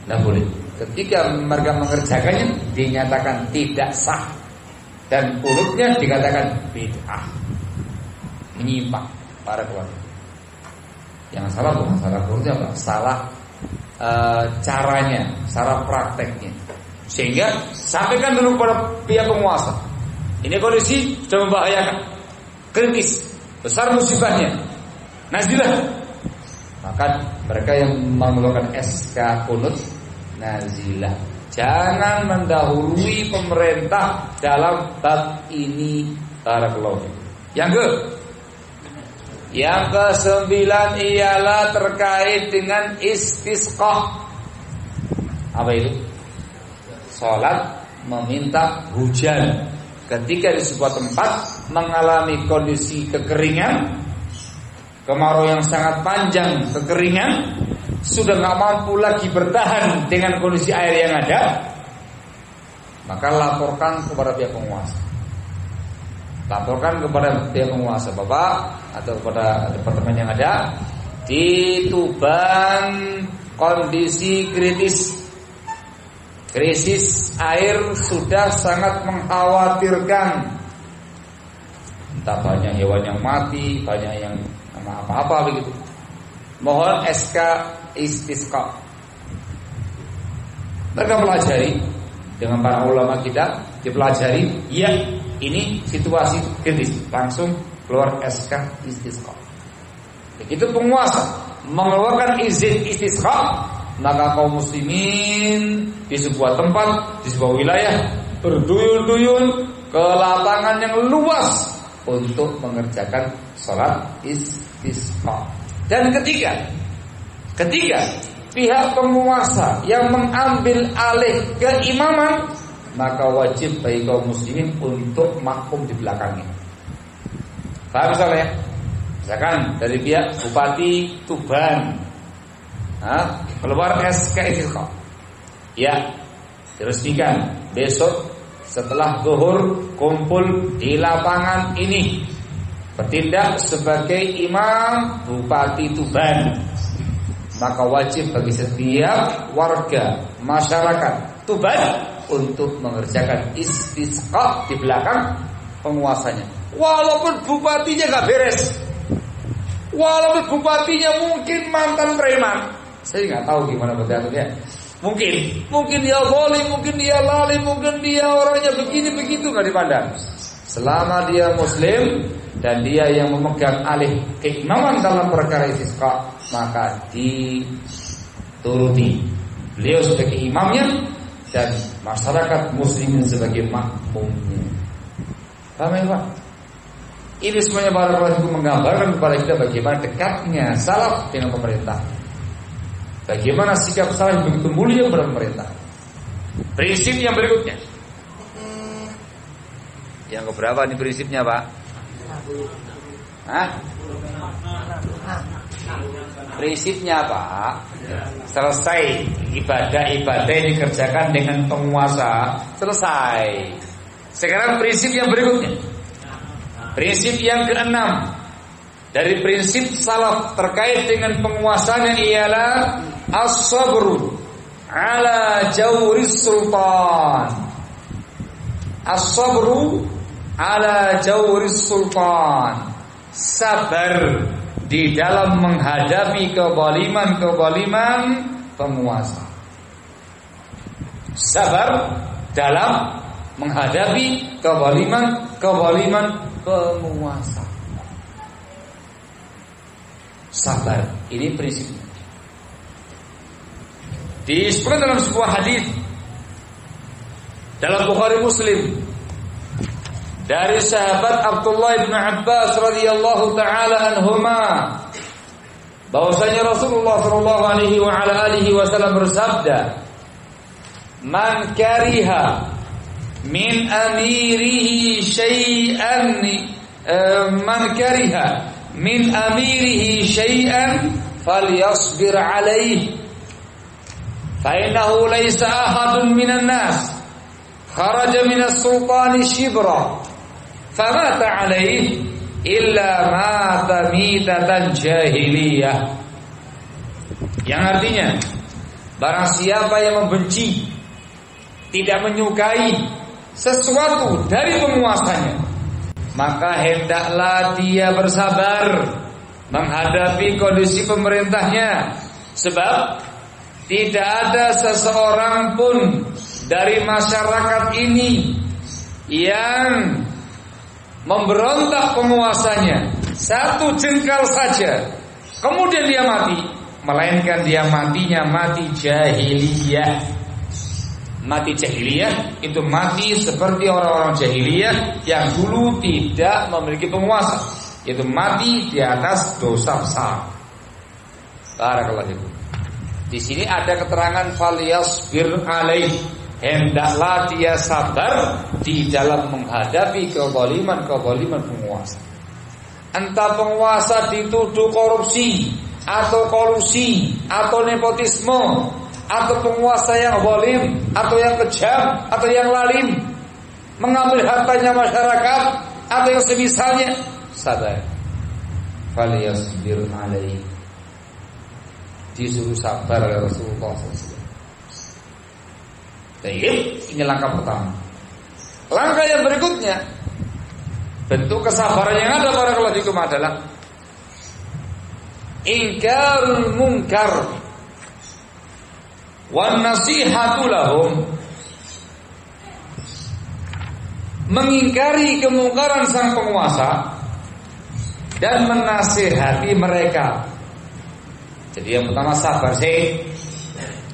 Tidak boleh. Ketika mereka mengerjakannya dinyatakan tidak sah dan kunutnya dikatakan bid'ah, menyimpang. Para keluarga. Yang salah bukan salah kunutnya, apa? Salah caranya, salah prakteknya. Sehingga sampaikan dulu kepada pihak penguasa. Ini kondisi sudah membahayakan, kritis, besar musibahnya, nazilah. Maka mereka yang mengeluarkan SK kunut nazilah. Jangan mendahului pemerintah dalam bab ini. Barakallahu fikum. Yang ke-9 ialah terkait dengan istisqa. Apa itu? Salat meminta hujan. Ketika di sebuah tempat mengalami kondisi kekeringan, kemarau yang sangat panjang, kekeringan, sudah gak mampu lagi bertahan dengan kondisi air yang ada, maka laporkan kepada pihak penguasa. Laporkan kepada pihak penguasa, Bapak, atau kepada departemen yang ada, di Tuban kondisi kritis, krisis air sudah sangat mengkhawatirkan. Entah banyak hewan yang mati, banyak yang apa-apa begitu. Mohon SK istisqa. Mereka pelajari dengan para ulama kita dipelajari, ya ini situasi kritis, langsung keluar SK istisqa. Begitu penguasa mengeluarkan izin istisqa, maka kaum muslimin di sebuah tempat, di sebuah wilayah berduyun-duyun ke lapangan yang luas untuk mengerjakan sholat istisqa. Dan ketiga, pihak penguasa yang mengambil alih keimaman, maka wajib bagi kaum muslimin untuk makmum di belakangnya. Paham misalnya? Misalkan dari pihak Bupati Tuban keluar SK istisqa, ya diresmikan besok setelah zuhur kumpul di lapangan ini, bertindak sebagai imam Bupati Tuban. Maka wajib bagi setiap warga masyarakat Tuban untuk mengerjakan istisqa di belakang penguasanya. Walaupun bupatinya gak beres, walaupun bupatinya mungkin mantan preman, saya nggak tahu gimana betulnya. Mungkin dia zalim, mungkin dia lalim, mungkin dia orangnya begini begitu, nggak dipandang. Selama dia muslim dan dia yang memegang alih keimaman dalam perkara istisqa, maka dituruti beliau sebagai imamnya dan masyarakat muslimin sebagai makmumnya. Paham ya Pak? Ini semuanya barakallahu fikum menggambarkan kepada kita bagaimana dekatnya salaf dengan pemerintah, bagaimana sikap salaf begitu mulia kepada pemerintah. Prinsip yang berikutnya, yang keberapa nih prinsipnya Pak? Prinsipnya Pak, selesai ibadah-ibadah yang dikerjakan dengan penguasa, selesai. Sekarang prinsip yang berikutnya, prinsip yang keenam dari prinsip salaf terkait dengan penguasanya ialah as-sabru ala jawris sultan. As-sabru ala jawris sultan, sabar di dalam menghadapi kezaliman penguasa. Sabar dalam menghadapi kezaliman penguasa. Sabar, ini prinsipnya. Disebutkan dalam sebuah hadis dalam Bukhari Muslim dari sahabat Abdullah bin Abbas radhiyallahu taala anhuma, bahwasanya Rasulullah sallallahu alaihi wa ala alihi wasallam bersabda, "Man kariha min amirihi syai'an falyasbir alaihi fa innahu laysa ahadun minan nas kharaja minas sultani shibra famata alaihi illa mata mitatan jahiliyah." Yang artinya, barang siapa yang membenci, tidak menyukai sesuatu dari penguasanya, maka hendaklah dia bersabar menghadapi kondisi pemerintahnya. Sebab tidak ada seseorang pun dari masyarakat ini yang memberontak penguasanya satu jengkal saja kemudian dia mati, melainkan dia matinya mati jahiliyah. Mati jahiliyah itu mati seperti orang-orang jahiliyah yang dulu tidak memiliki penguasa, yaitu mati di atas dosa besar. Barakallahu fikum. Di sini ada keterangan falyasbir alaih, hendaklah dia sabar di dalam menghadapi kezaliman penguasa. Entah penguasa dituduh korupsi atau kolusi atau nepotisme, atau penguasa yang zalim, atau yang kejam, atau yang lalim, mengambil hartanya masyarakat, atau yang semisalnya, sabar. Falyasbir alaihi, disuruh sabar oleh Rasulullah SAW. Baik, ini langkah pertama. Langkah yang berikutnya, bentuk kesabaran yang ada pada keladikum adalah ingkarul munkar wan nasihatu lahum, mengingkari kemungkaran sang penguasa dan menasihati mereka. Jadi yang pertama sabar sih.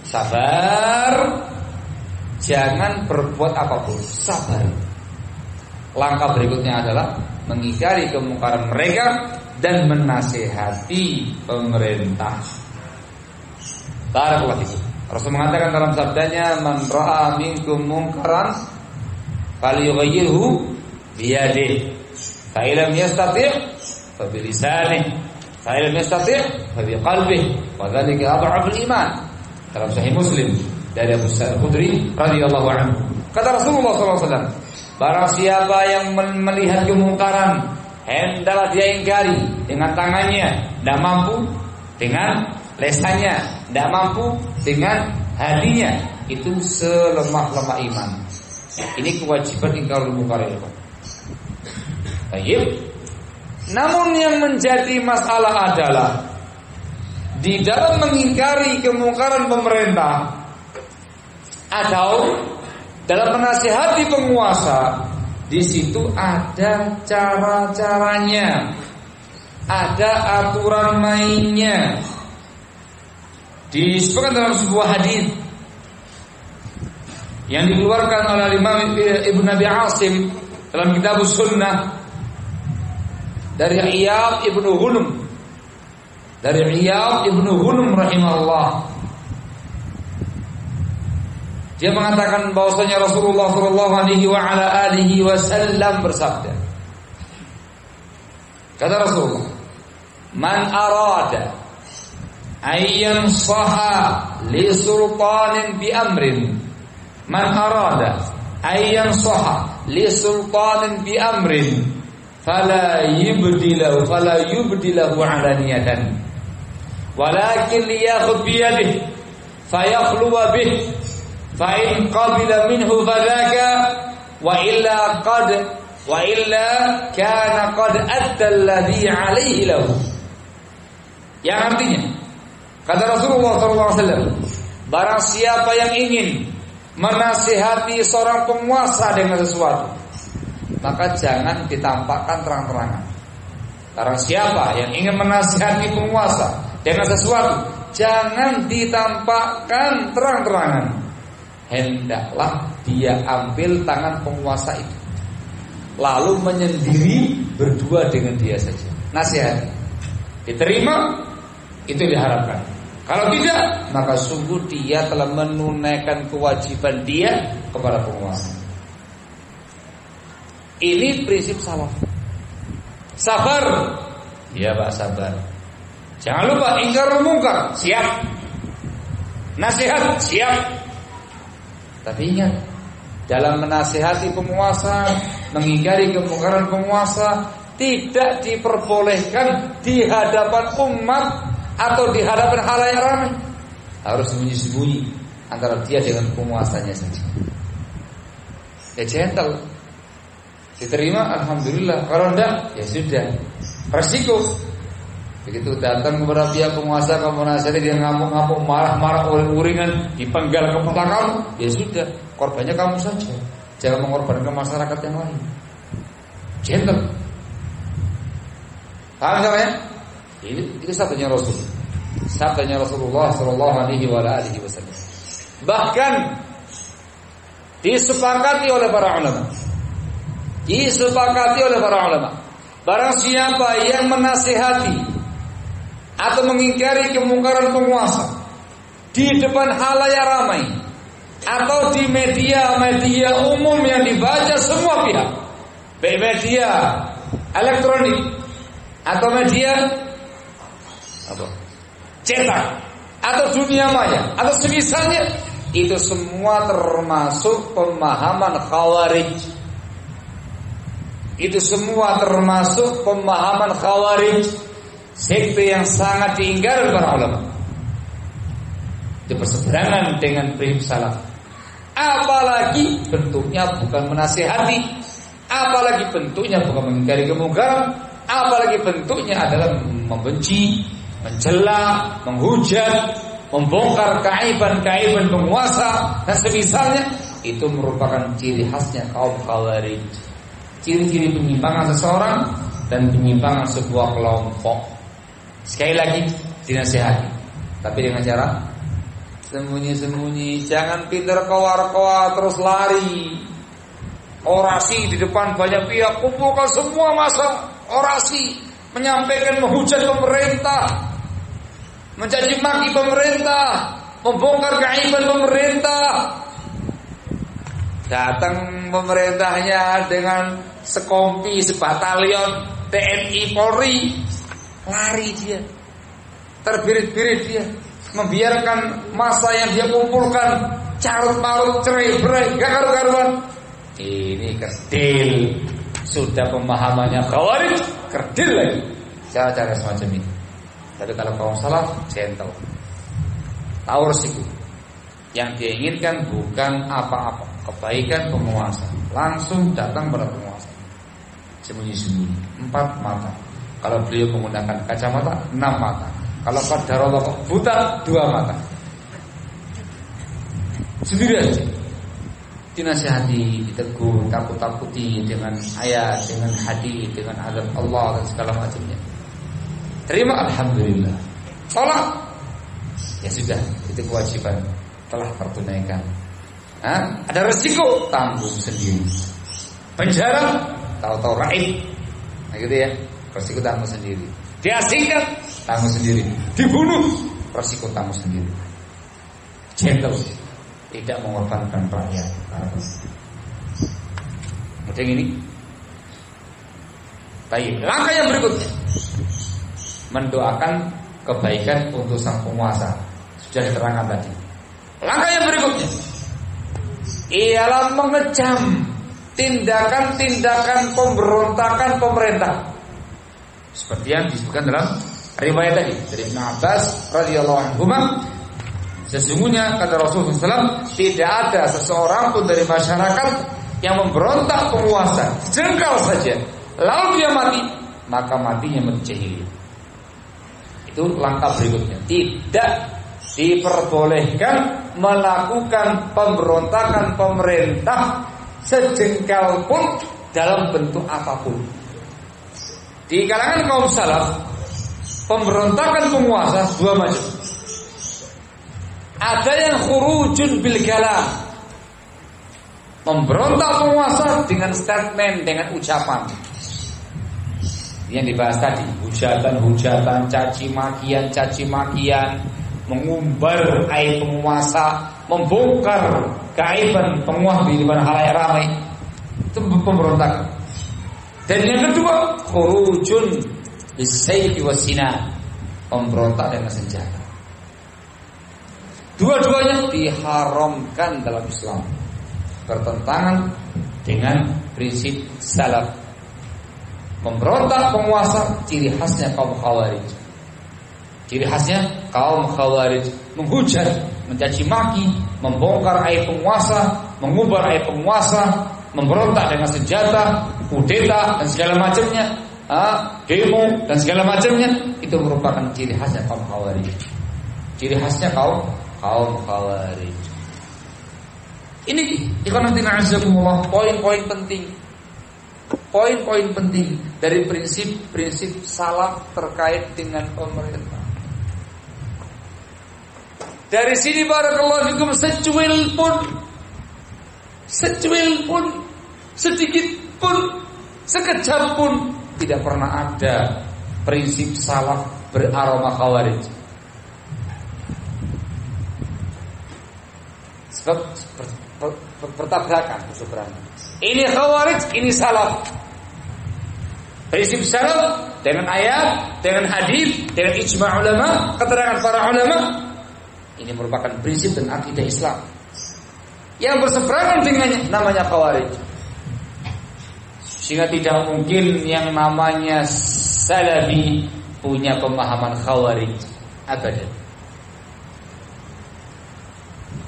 Sabar. Jangan berbuat apapun, sabar. Langkah berikutnya adalah mengingkari kemungkaran mereka dan menasihati pemerintah. Barakallahu fikum. Rasul mengatakan dalam sabdanya, "Man ra'a minkum munkaran falyughayyirhu biyadihi, fa illam yastati' fa bilisanihi, fa illam yastati' fa biqalbihi, wa dzalika adhaful iman." Dalam Sahih Muslim dari Abu Sa'id Al-Khudri radhiyallahu anhu. Kata Rasulullah SAW, barang siapa yang melihat kemungkaran, hendaklah dia ingkari dengan tangannya, tidak mampu dengan lesannya, tidak mampu dengan hatinya. Itu selemah-lemah iman. Ini kewajiban ingkarul munkar. Baik. Namun yang menjadi masalah adalah di dalam mengingkari kemungkaran pemerintah atau dalam menasihati penguasa, di situ ada cara-caranya, ada aturan mainnya. Disebutkan dalam sebuah hadis yang dikeluarkan oleh Imam Ibnu Abi Asim dalam kitab Sunnah dari Iyad Ibnu Hunum, rahimahullah. Dia mengatakan bahwasanya Rasulullah sallallahu alaihi wasallam bersabda. Kata Rasulullah, "Man arada ayyan saha li sultanin bi amrin, man arada ayyan saha li sultanin bi amrin, fala yubdilahu alaniyatan, walakin liyakhudh bi yadihi fayakhluwa bihi, fa in qabila minhu fadhaka, wa illa kana qad adda alladhi alaihi lahu." Yang artinya, kata Rasulullah SAW, barang siapa yang ingin menasihati seorang penguasa dengan sesuatu, maka jangan ditampakkan terang-terangan. Barang siapa yang ingin menasihati penguasa dengan sesuatu, jangan ditampakkan terang-terangan. Hendaklah dia ambil tangan penguasa itu, lalu menyendiri berdua dengan dia saja. Nasihat diterima, itu diharapkan. Kalau tidak, maka sungguh dia telah menunaikan kewajiban dia kepada penguasa. Ini prinsip salaf. Sabar, ya Pak, sabar. Jangan lupa ingkar munkar, siap. Nasihat, siap. Tapi ingat, dalam menasihati penguasa, mengingkari kemungkaran penguasa, tidak diperbolehkan di hadapan umat atau di hadapan khalayak ramai. Harus sembunyi-sembunyi antara dia dengan penguasanya saja. Ya gentle, diterima alhamdulillah, kalau enggak ya sudah, resiko. Begitu datang kepada pihak penguasa, kamu nasihati dia ngamuk-ngamuk, marah-marah, uring-uringan, dipenggal kepala kamu, ya sudah, korbannya kamu saja. Jangan mengorbankan masyarakat yang lain. Gentle. Paham caranya? Itu sabdanya Rasul. Sabdanya Rasulullah sallallahu alaihi wasallam. Bahkan disepakati oleh para ulama. Barang siapa yang menasihati atau mengingkari kemungkaran penguasa di depan khalayak ramai atau di media umum yang dibaca semua pihak, baik media elektronik atau media cetak atau dunia maya atau semisalnya, itu semua termasuk pemahaman Khawarij. Sekte yang sangat diingkari para ulama. Itu berseberangan dengan prinsip salaf. Apalagi bentuknya bukan menasihati, apalagi bentuknya bukan mengingkari kemungkaran, apalagi bentuknya adalah membenci, mencela, menghujat, membongkar keaiban-keaiban penguasa dan semisalnya. Itu merupakan ciri khasnya kaum Khawarij. ciri-ciri penyimpangan seseorang dan penyimpangan sebuah kelompok. Sekali lagi dinasihati, tapi dengan cara sembunyi-sembunyi. Jangan pinter kowar-kowar terus lari. Orasi di depan banyak pihak, kumpulkan semua masa orasi, menyampaikan menghujat pemerintah, mencaci maki pemerintah, membongkar keaiban pemerintah. Datang pemerintahnya dengan sekompi, sebatalion TNI Polri, lari dia, terbirit-birit dia, membiarkan masa yang dia kumpulkan carut-marut, cerai-berai, gak karu-karuan. Ini kerdil, sudah pemahamannya Khawarij, kerdil lagi. Cara-cara semacam ini. Tapi kalau kaum salaf gentle, tahu resiko. Yang dia inginkan bukan apa-apa, kebaikan penguasa, langsung datang pada penguasa. Sembunyi-sembunyi, 4 mata. Kalau beliau menggunakan kacamata, 6 mata. Kalau qadarullah buta, 2 mata. Sendiri aja. Dinasihati, ditegur, takut-takuti dengan ayat, dengan hadis, dengan azab Allah dan segala macamnya. Terima, alhamdulillah. Tolak, ya sudah, itu kewajiban telah tertunaikan. Ada resiko, tanggung sendiri. Penjara, tahu-tahu raib, nah gitu ya, resiko tanggung sendiri. Diasingkan, tanggung sendiri. Dibunuh, resiko tanggung sendiri. Gentle, tidak mengorbankan rakyat. Kemudian ini, baik. Langkah yang berikutnya, mendoakan kebaikan untuk sang penguasa. Sudah diterangkan tadi. Langkah yang berikutnya ialah mengecam tindakan-tindakan pemberontakan pemerintah, seperti yang disebutkan dalam riwayat tadi dari Ibnu Abbas radhiyallahu anhu. Sesungguhnya kata Rasulullah SAW, tidak ada seseorang pun dari masyarakat yang memberontak penguasa jengkal saja, lalu dia mati, maka matinya mati jahiliyah. Itu langkah berikutnya. Tidak diperbolehkan melakukan pemberontakan pemerintah sejengkal pun dalam bentuk apapun. Di kalangan kaum salaf, pemberontakan penguasa 2 macam. Ada yang khurujun bil kalam, memberontak penguasa dengan statement, dengan ucapan. Yang dibahas tadi, hujatan-hujatan, caci makian, mengumbar aib penguasa, membongkar keaiban penguasa di depan halayak ramai. Itu pemberontakan. Dan yang kedua, khurujun bis-sayfi was-sinan, pemberontak dengan senjata. Dua-duanya diharamkan dalam Islam, bertentangan dengan prinsip salaf. Memberontak penguasa ciri khasnya kaum Khawarij. Ciri khasnya kaum Khawarij menghujat, mencaci maki, membongkar aib penguasa, mengubah aib penguasa, memberontak dengan senjata, kudeta dan segala macamnya, demo dan segala macamnya. Itu merupakan ciri khasnya kaum Khawarij. Ciri khasnya kaum Khawarij. Ini ikhwanatina azakumullah, poin-poin penting. Poin-poin penting dari prinsip-prinsip salaf terkait dengan pemerintah. Dari sini barakallahu fikum, secuil pun, sedikit pun, sekejap pun tidak pernah ada prinsip salaf beraroma Khawarij. Sebab bertabrakan sebenarnya. Ini Khawarij, ini salaf. Prinsip salaf dengan ayat, dengan hadis, dengan ijma' ulama, keterangan para ulama, ini merupakan prinsip dan akidah Islam. Yang berseberangan dengan namanya Khawarij. Sehingga tidak mungkin yang namanya Salafi punya pemahaman Khawarij, abadan.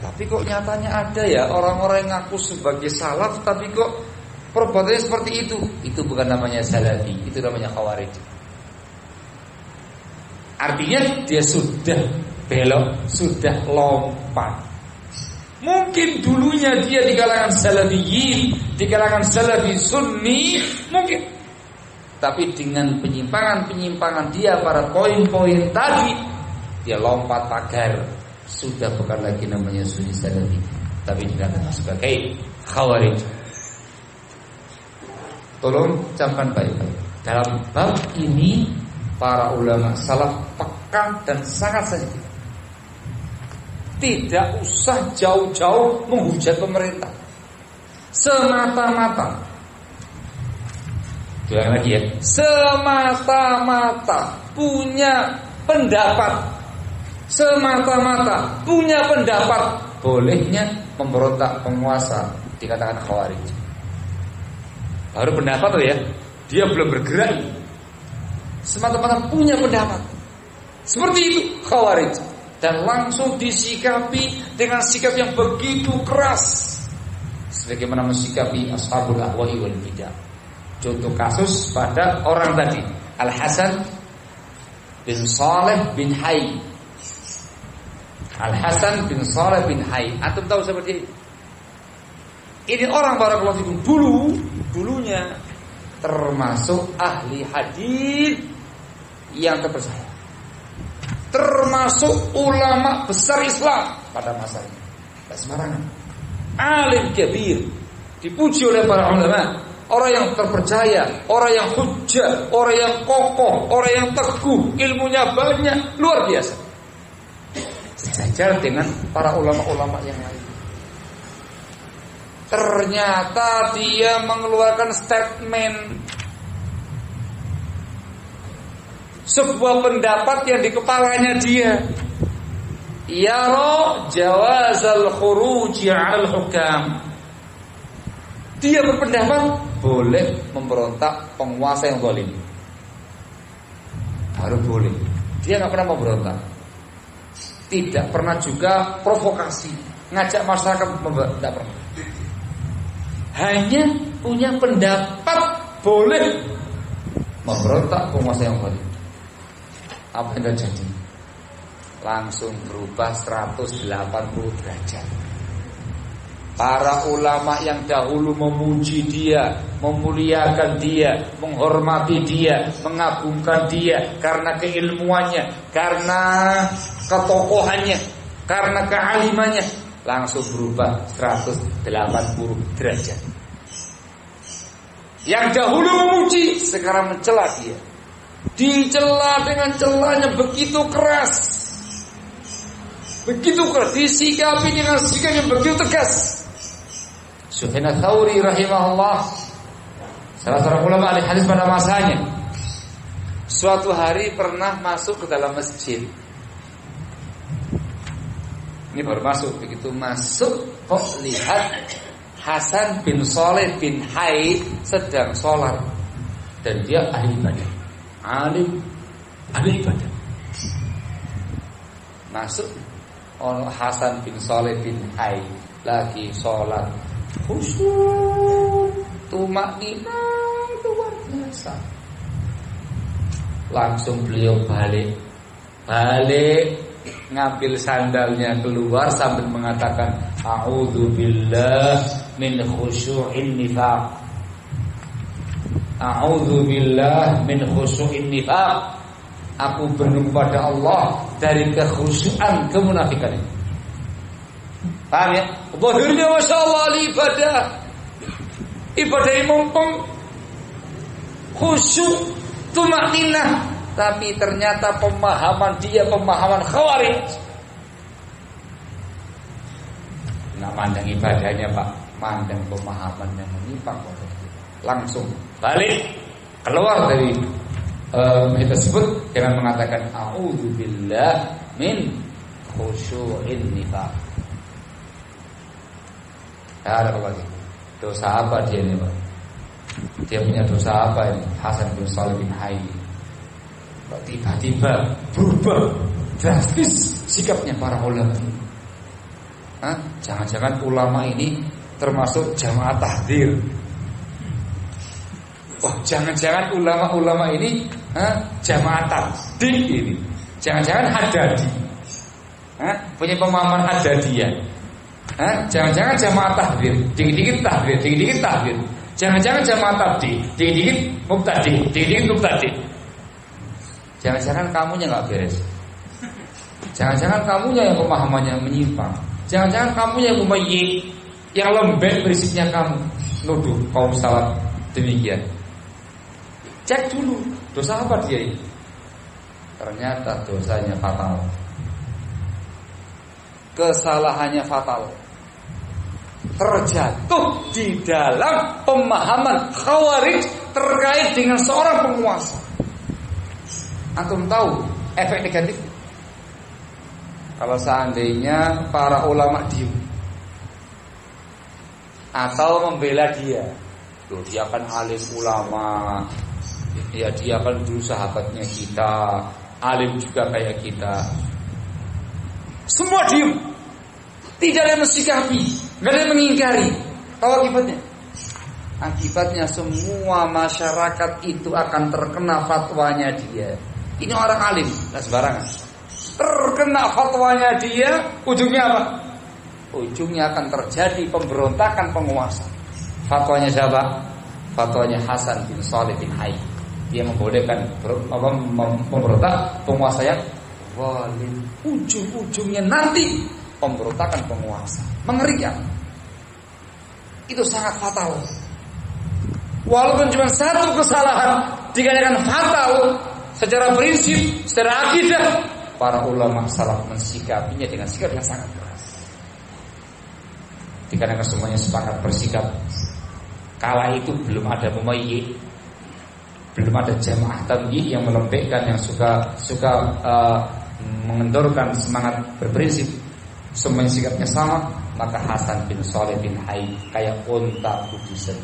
Tapi kok nyatanya ada ya orang-orang yang ngaku sebagai salaf, tapi kok perbuatannya seperti itu. Itu bukan namanya Salafi, itu namanya Khawarij. Artinya dia sudah belok, sudah lompat. Mungkin dulunya dia di kalangan salafiyin, di kalangan salafi sunni, mungkin. Tapi dengan penyimpangan-penyimpangan dia pada poin-poin tadi, dia lompat pagar. Sudah bukan lagi namanya sunni salafi, tapi dikatakan sebagai khawarij. Tolong camkan baik-baik. Dalam bab ini para ulama salaf peka dan sangat sensitif. Tidak usah jauh-jauh menghujat pemerintah. Semata-mata, ulang lagi ya, semata-mata punya pendapat, semata-mata punya pendapat, bolehnya memberontak penguasa dikatakan khawarij. Baru pendapat tuh ya, dia belum bergerak, semata-mata punya pendapat. Seperti itu khawarij. Dan langsung disikapi dengan sikap yang begitu keras, sebagaimana mensikapi ashabul ahwa'i wal bidah. Contoh kasus pada orang tadi, Al-Hasan bin Saleh bin Hayy. Al-Hasan bin Saleh bin Hayy, antum tahu seperti ini? Ini orang barakallahu fikum dulunya termasuk ahli hadis yang terpercaya, termasuk ulama besar Islam pada masanya. Tak sembarangan. Alim kabir, dipuji oleh para ulama, orang yang terpercaya, orang yang hujjah, orang yang kokoh, orang yang teguh, ilmunya banyak, luar biasa. Sejajar dengan para ulama-ulama yang lain. Ternyata dia mengeluarkan statement, sebuah pendapat yang di kepalanya dia, yara jawazal khuruji al hukam. Dia berpendapat boleh memberontak penguasa yang zalim. Baru boleh. Dia nggak pernah memberontak, tidak pernah juga provokasi, ngajak masyarakat tidak pernah. Hanya punya pendapat boleh memberontak penguasa yang zalim. Apa yang terjadi? Langsung berubah 180 derajat. Para ulama yang dahulu memuji dia, memuliakan dia, menghormati dia, mengagungkan dia karena keilmuannya, karena ketokohannya, karena kealimannya, langsung berubah 180 derajat. Yang dahulu memuji, sekarang mencela dia. Dicela dengan celanya begitu keras, begitu keras, disikapi dengan sikap yang begitu tegas. Sufyan Ats-Tsauri rahimahullah, salah seorang ulama ahli hadis pada masanya, suatu hari pernah masuk ke dalam masjid. Ini baru masuk, begitu masuk kok lihat Hasan bin Saleh bin Hayy sedang sholat, dan dia ahli ibadah, alim ahli ibadah. Masuk Hasan bin Saleh bin Hayy lagi sholat, khusyuk, tumakninah luar biasa. Langsung beliau balik, ngambil sandalnya keluar sambil mengatakan, a'udzubillah min khusyu'in nifaq. A'udzubillah min khusyu'in nifaq. Aku berlindung kepada Allah dari kekhusyuan kemunafikan ini. Paham ya? Zahirnya Masya Allah ibadah yang mumpung khusyuk, tumakninah, tapi ternyata pemahaman dia pemahaman khawarij. Nggak mandang ibadahnya Pak, mandang pemahaman yang menyimpang. Langsung balik keluar dari tersebut dengan mengatakan a'udzubillah min khusyu'in nifaq. Ada apa lagi? Dosa apa dia ini Pak? Dia punya dosa apa ini? Hasan bin Saleh bin Hayy. Tiba-tiba berubah drastis sikapnya para ulama ini. Jangan-jangan ulama ini termasuk jamaah tahdzir. Wah, jangan-jangan ulama-ulama ini jamaah tabligh ini. Jangan-jangan Haddadi. Punya pemahaman Haddadiyah. Jangan-jangan jamaah tahbir, dikit-dikit tahbir, dikit-dikit tahbir. Jangan-jangan jamaah tabdi, dikit-dikit mubtadi, dikit-dikit mubtadi. Jangan-jangan kamunya nggak beres. Jangan-jangan kamunya yang pemahamannya menyimpang. Jangan-jangan kamunya yang mumayyi, yang lembek prinsipnya kamu. Nuduh kaum salaf demikian. Cek dulu dosa apa dia ini. Ternyata dosanya fatal. Kesalahannya fatal. Terjatuh di dalam pemahaman Khawarij terkait dengan seorang penguasa. Antum tahu efek negatif? Kalau seandainya para ulama diem atau membela dia, tuh dia kan alim ulama, ya dia kan dulu sahabatnya kita, alim juga kayak kita. Semua diem, tidak ada yang mensikapi, nggak ada yang mengingkari. Tahu akibatnya? Akibatnya semua masyarakat itu akan terkena fatwanya dia. Ini orang alim, nggak sembarangan. Terkena fatwanya dia, ujungnya apa? Ujungnya akan terjadi pemberontakan penguasa. Fatwanya siapa? Fatwanya Hasan bin Shalih bin Hayy. Dia membolehkan pemberontak penguasa yang zalim. Ujung-ujungnya nanti pemberontakan penguasa. Mengerikan. Itu sangat fatal. Walaupun cuma satu kesalahan dikatakan fatal, secara prinsip, secara akidah, para ulama salaf mensikapinya dengan sikap yang sangat keras. Dikarenakan semuanya sepakat bersikap. Kala itu belum ada mumayyi, belum ada jamaah tabligh yang melembekkan, yang suka mengendorkan semangat berprinsip. Semuanya sikapnya sama. Maka Hasan bin Shalih bin Hayy kayak unta kudusen,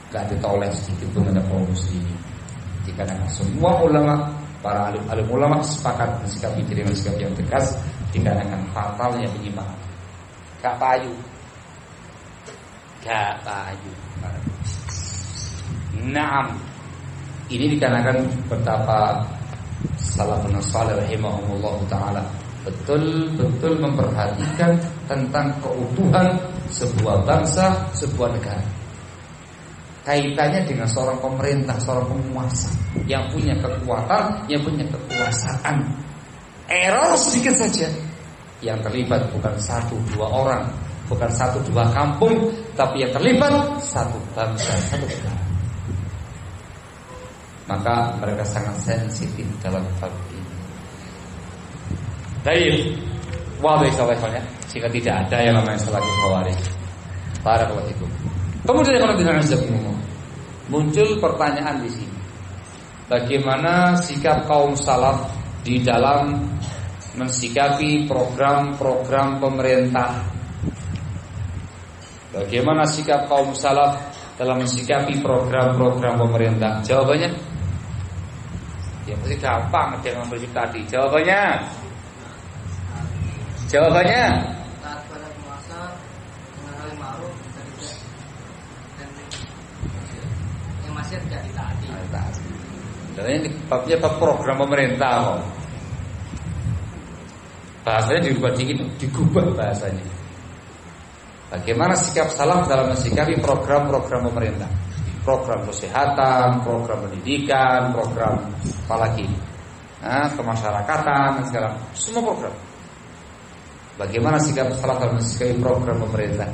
gak ditoleh sedikit pun ada kaum muslimin. Dikarenakan semua ulama, para alim ulama sepakat mensikapi dengan sikap yang tegas. Dikarenakan fatalnya penyimpangan. Gak payu. Naam. Ini dikarenakan betapa salafun salih rahimahumullah taala betul-betul memperhatikan tentang keutuhan sebuah bangsa, sebuah negara. Kaitannya dengan seorang pemerintah, seorang penguasa yang punya kekuatan, yang punya kekuasaan. Error sedikit saja, yang terlibat bukan 1-2 orang, bukan 1-2 kampung, tapi yang terlibat satu bangsa, satu negara. Maka mereka sangat sensitif dalam hal ini. Baik, waduh salahnya, sehingga tidak ada yang namanya salat Khawarij. Barakallahu fikum. Kemudian muncul pertanyaan di sini. Bagaimana sikap kaum salaf di dalam mensikapi program-program pemerintah? Bagaimana sikap kaum salaf dalam mensikapi program-program pemerintah? Jawabannya, ya mesti gampang dengan bersih tadi. Jawabannya taat pada penguasa, mengenali ma'ruf yang masih tidak ditaati. Dan ini babnya bab program pemerintah kok. Bahasanya dirubah dikit, digubah bahasanya. Bagaimana sikap salaf dalam mensikapi program-program pemerintah? Program kesehatan, program pendidikan, program apalagi kemasyarakatan dan segala semua program. Bagaimana sikap salaf dalam mensikapi program pemerintah?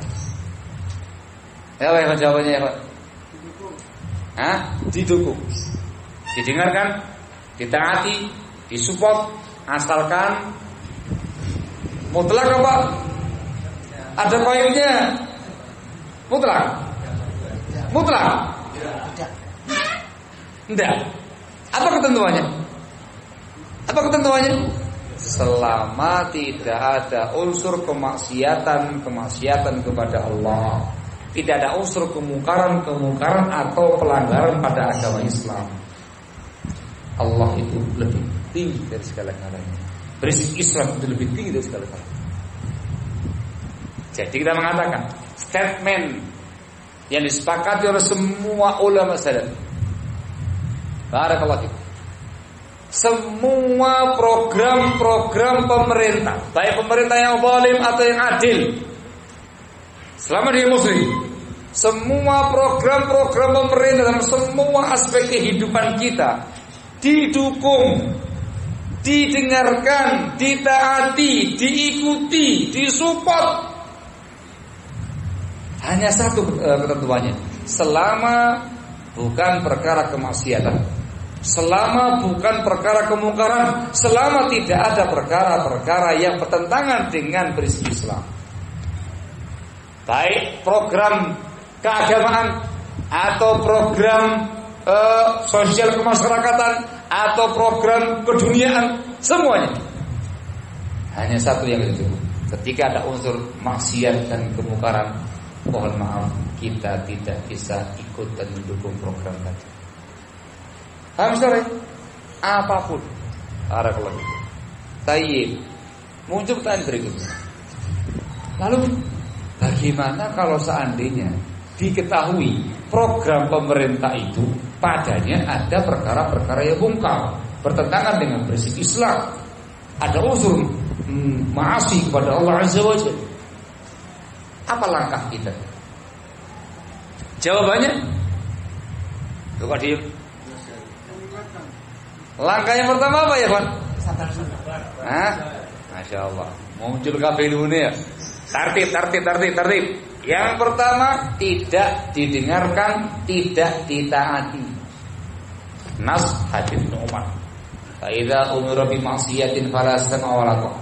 Ya, apa jawabannya ya, Pak? Didukung, didengarkan, ditaati, disupport, asalkan mutlak apa? Ada poinnya. Mutlak. Tidak. Apa ketentuannya? Selama tidak ada unsur kemaksiatan kepada Allah, tidak ada unsur kemungkaran atau pelanggaran pada agama Islam. Allah itu lebih tinggi dari segala-galanya. Prinsip Islam itu lebih tinggi dari segala-galanya. Jadi kita mengatakan statement yang disepakati oleh semua ulama salaf. Barakallahu fikum. semua program-program pemerintah, baik pemerintah yang zalim atau yang adil, selama dia muslim, semua program-program pemerintah dalam semua aspek kehidupan kita didukung, didengarkan, ditaati, diikuti, disupport. Hanya satu ketentuannya, selama bukan perkara kemaksiatan, selama bukan perkara kemungkaran, selama tidak ada perkara-perkara yang bertentangan dengan prinsip Islam. Baik program keagamaan atau program sosial kemasyarakatan atau program keduniaan, semuanya hanya satu yang ditunggu. Ketika ada unsur maksiat dan kemungkaran, mohon maaf, kita tidak bisa ikut dan mendukung program tadi. Paham sore? Apapun. Barakallahu. Tayyib. Muncul pertanyaan berikutnya. Lalu bagaimana kalau seandainya diketahui program pemerintah itu padanya ada perkara-perkara yang mungkar, bertentangan dengan prinsip Islam, ada unsur maasi kepada Allah Azza wa Jalla? Apa langkah kita? Jawabannya, coba diem. Langkah yang pertama apa ya, Pak? Sabar. Masya Allah. Muncul kabelune ya. Tertib. Yang pertama, tidak didengarkan, tidak ditaati. Nas hadits Umar. Fa idza umira bi ma'siyatin fala sam'a wa la ta'a.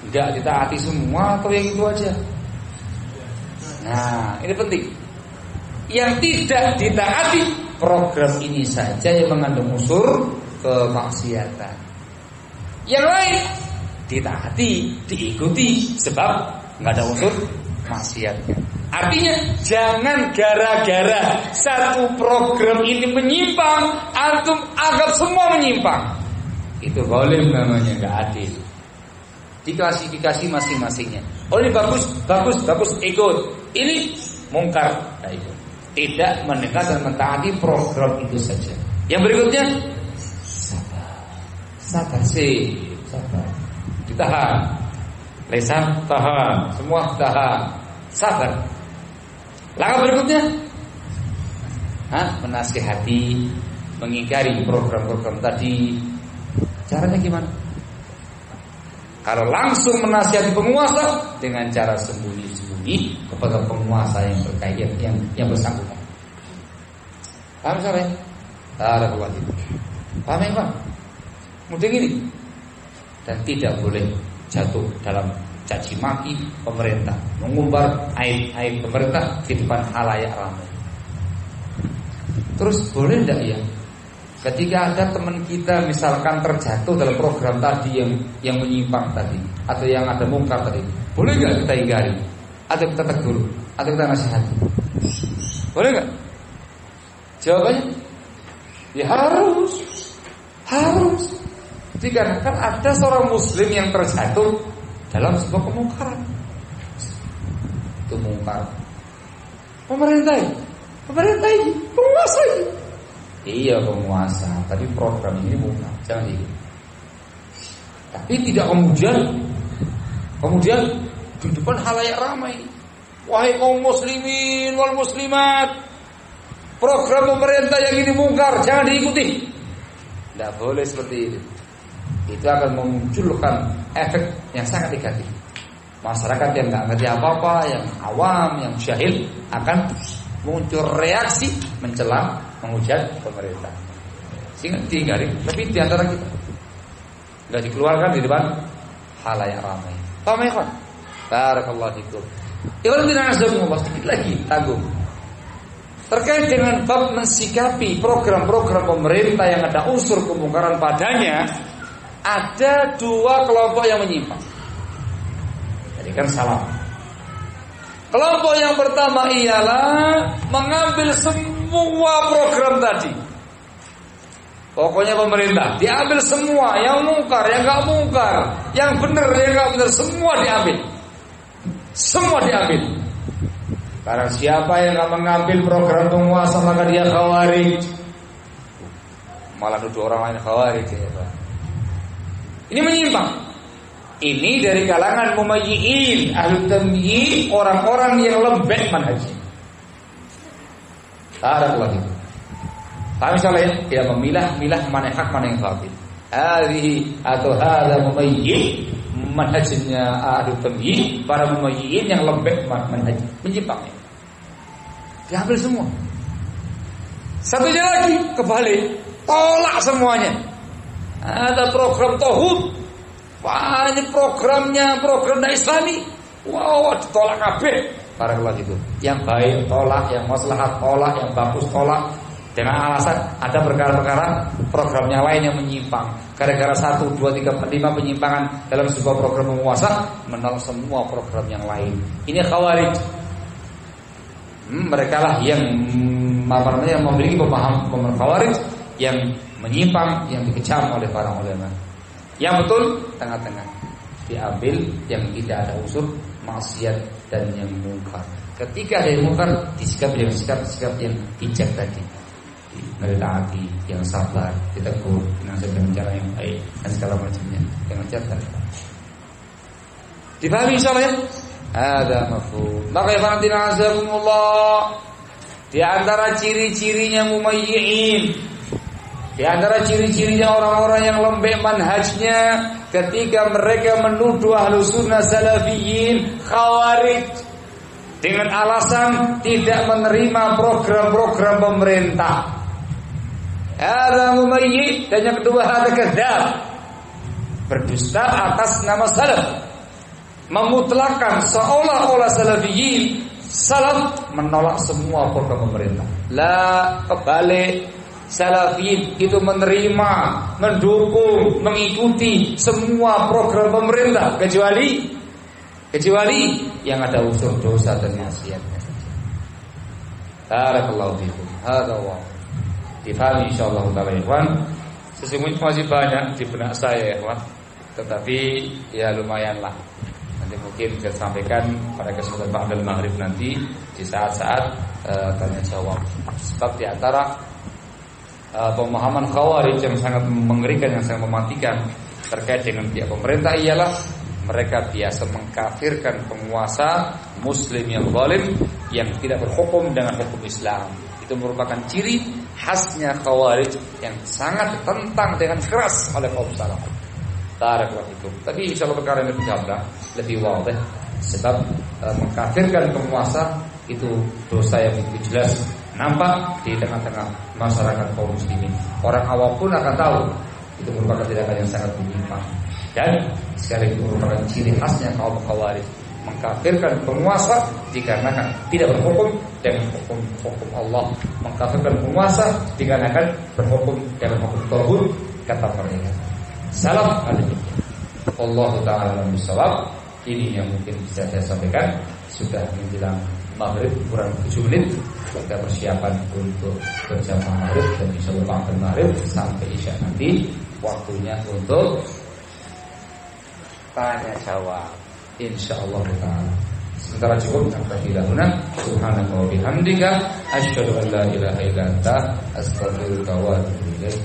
Tidak ditaati semua atau yang itu aja. Nah, ini penting. Yang tidak ditaati, program ini saja yang mengandung unsur kemaksiatan. Yang lain ditaati, diikuti, sebab nggak ada unsur maksiatnya. Artinya jangan gara-gara satu program ini menyimpang, antum anggap semua menyimpang. Itu zalim namanya, nggak adil. Diklasifikasi masing-masingnya. Oh ini bagus, ikut. Ini mungkar, nah ikut. Tidak mendekat dan mentaati program itu saja. Yang berikutnya, sabar sih, sabar. Ditahan, lisan tahan, semua tahan, sabar. Langkah berikutnya, menasihati, mengingkari program-program tadi. Caranya gimana? Kalau langsung menasihati penguasa, dengan cara sembunyi-sembunyi kepada penguasa yang berkait yang bersangkutan. Paham sampai? Paham ya, Pak? Mudah ini. Dan tidak boleh jatuh dalam caci maki pemerintah, mengumbar aib pemerintah di depan khalayak ramai. Terus boleh enggak ya? Ketika ada teman kita misalkan terjatuh dalam program tadi yang menyimpang tadi, atau yang ada mungkar tadi, boleh nggak kita ingkari, atau kita tegur, atau kita nasihati? Boleh nggak? Jawabannya, ya harus. Dikarenakan ada seorang muslim yang terjatuh dalam sebuah kemungkaran. Itu mungkar. Pemerintah ini, penguasa ini. Iya penguasa, tapi program ini bukan, jangan ikut. Tapi tidak kemudian di depan khalayak ramai, wahai kaum muslimin wal muslimat, program pemerintah yang ini mungkar, jangan diikuti. Tidak boleh seperti itu. Itu akan memunculkan efek yang sangat negatif. Masyarakat yang nggak ngerti apa-apa, yang awam, yang jahil akan muncul reaksi mencela, menghujat pemerintah. Sehingga tinggal, tapi di antara kita nggak dikeluarkan di depan khalayak ramai. Paham ya, Pak? Barakallahu fikum. Iwan bin Azzaqullah sedikit lagi tanggung. Terkait dengan bab mensikapi program-program pemerintah yang ada unsur kemungkaran padanya, ada dua kelompok yang menyimpang. Jadi kan salah. Kelompok yang pertama ialah mengambil semua program tadi. Pokoknya pemerintah diambil semua, yang mungkar, yang enggak mungkar, yang benar, yang enggak benar, semua diambil. Semua diambil. Karena siapa yang enggak mengambil program penguasa maka dia khawarij. malah nuduh orang lain khawarij ya Pak. Ini menyimpang. Ini dari kalangan mumayyi'in, ahlu tamyiz, orang-orang yang lembek manhajnya. Barakallahu fikum. Paham insyaallah ya? Tidak memilah-milah mana yang hak mana yang batil. Hadhihi atau hadza mumayyiz, manhajnya ahlu tamyiz, para mumayyi'in yang lembek manhaj, menyimpang. Diambil semua. Satunya lagi kebalik, tolak semuanya. Ada program tauhid, banyak programnya, program Islami, wow ditolak kabeh. Barakallahu itu. Yang baik tolak, yang maslahat tolak, yang bagus tolak. Dengan alasan ada perkara-perkara programnya lain yang menyimpang. Gara-gara 1, 2, 3, 4, 5 penyimpangan dalam sebuah program penguasa, menolak semua program yang lain. Ini khawarij. Mereka lah yang memiliki pemahaman khawarij, yang menyimpang, yang dikecam oleh para ulama. Yang betul tengah-tengah, diambil yang tidak ada unsur maksiat dan yang mungkar. Ketika ada yang mungkar, disikap dengan sikap yang bijak tadi, mentaati, yang sabar, ditegur dengan cara yang baik dan segala macamnya, dengan cara. Dipahami insyaallah ya? Ada mafhum. Maka ya fa'atina azakumullah, di antara ciri-cirinya mumayyi'in, di antara ciri-cirinya orang-orang yang lembek manhajnya, ketika mereka menuduh ahlu sunnah salafiyin khawarij dengan alasan tidak menerima program-program pemerintah. Ada mumayyi'in. Dan yang kedua ada kadzdzab, berdusta atas nama salaf, memutlakan seolah-olah salafiyin, salaf menolak semua program pemerintah. La, kebalik, salafiyin itu menerima, mendukung, mengikuti semua program pemerintah kecuali yang ada unsur dosa dan maksiatnya. Barakallahu fikum. Hadza wa difahami insyaallah taala ikhwan. Sesungguhnya masih banyak di benak saya ikhwan, tetapi ya lumayanlah. Nanti mungkin saya sampaikan pada kesempatan ba'dal maghrib nanti di saat-saat tanya jawab. Sebab di antara pemahaman khawarij yang sangat mengerikan, yang sangat mematikan terkait dengan pihak pemerintah ialah mereka biasa mengkafirkan penguasa muslim yang zalim, yang tidak berhukum dengan hukum Islam. Itu merupakan ciri khasnya khawarij yang sangat ditentang dengan keras oleh kaum salaf. Barakallahu fikum. Tapi insyaallah perkara ini lebih wadah, sebab mengkafirkan penguasa itu dosa yang begitu jelas, nampak di tengah-tengah masyarakat kaum muslimin. Orang awam pun akan tahu itu merupakan tindakan yang sangat menyimpang. Dan sekali itu merupakan ciri khasnya kaum khawarij, mengkafirkan penguasa dikarenakan tidak berhukum dengan hukum Allah, mengkafirkan penguasa dikarenakan berhukum dengan hukum tauhid, kata mereka. Salam ada demikian. Allah Ta'ala bisawab. Ini yang mungkin bisa saya sampaikan. Sudah menjelang maghrib kurang 7 menit. Kita persiapan untuk berjamaah maghrib, dan insyaallah ba'da maghrib sampai isya nanti waktunya untuk tanya jawab, insyaallah ta'ala. Sementara cukup sampai dahulu. Subhanaka wa bihamdika asyhadu an la ilaha illa anta astaghfiruka wa atubu ilaik.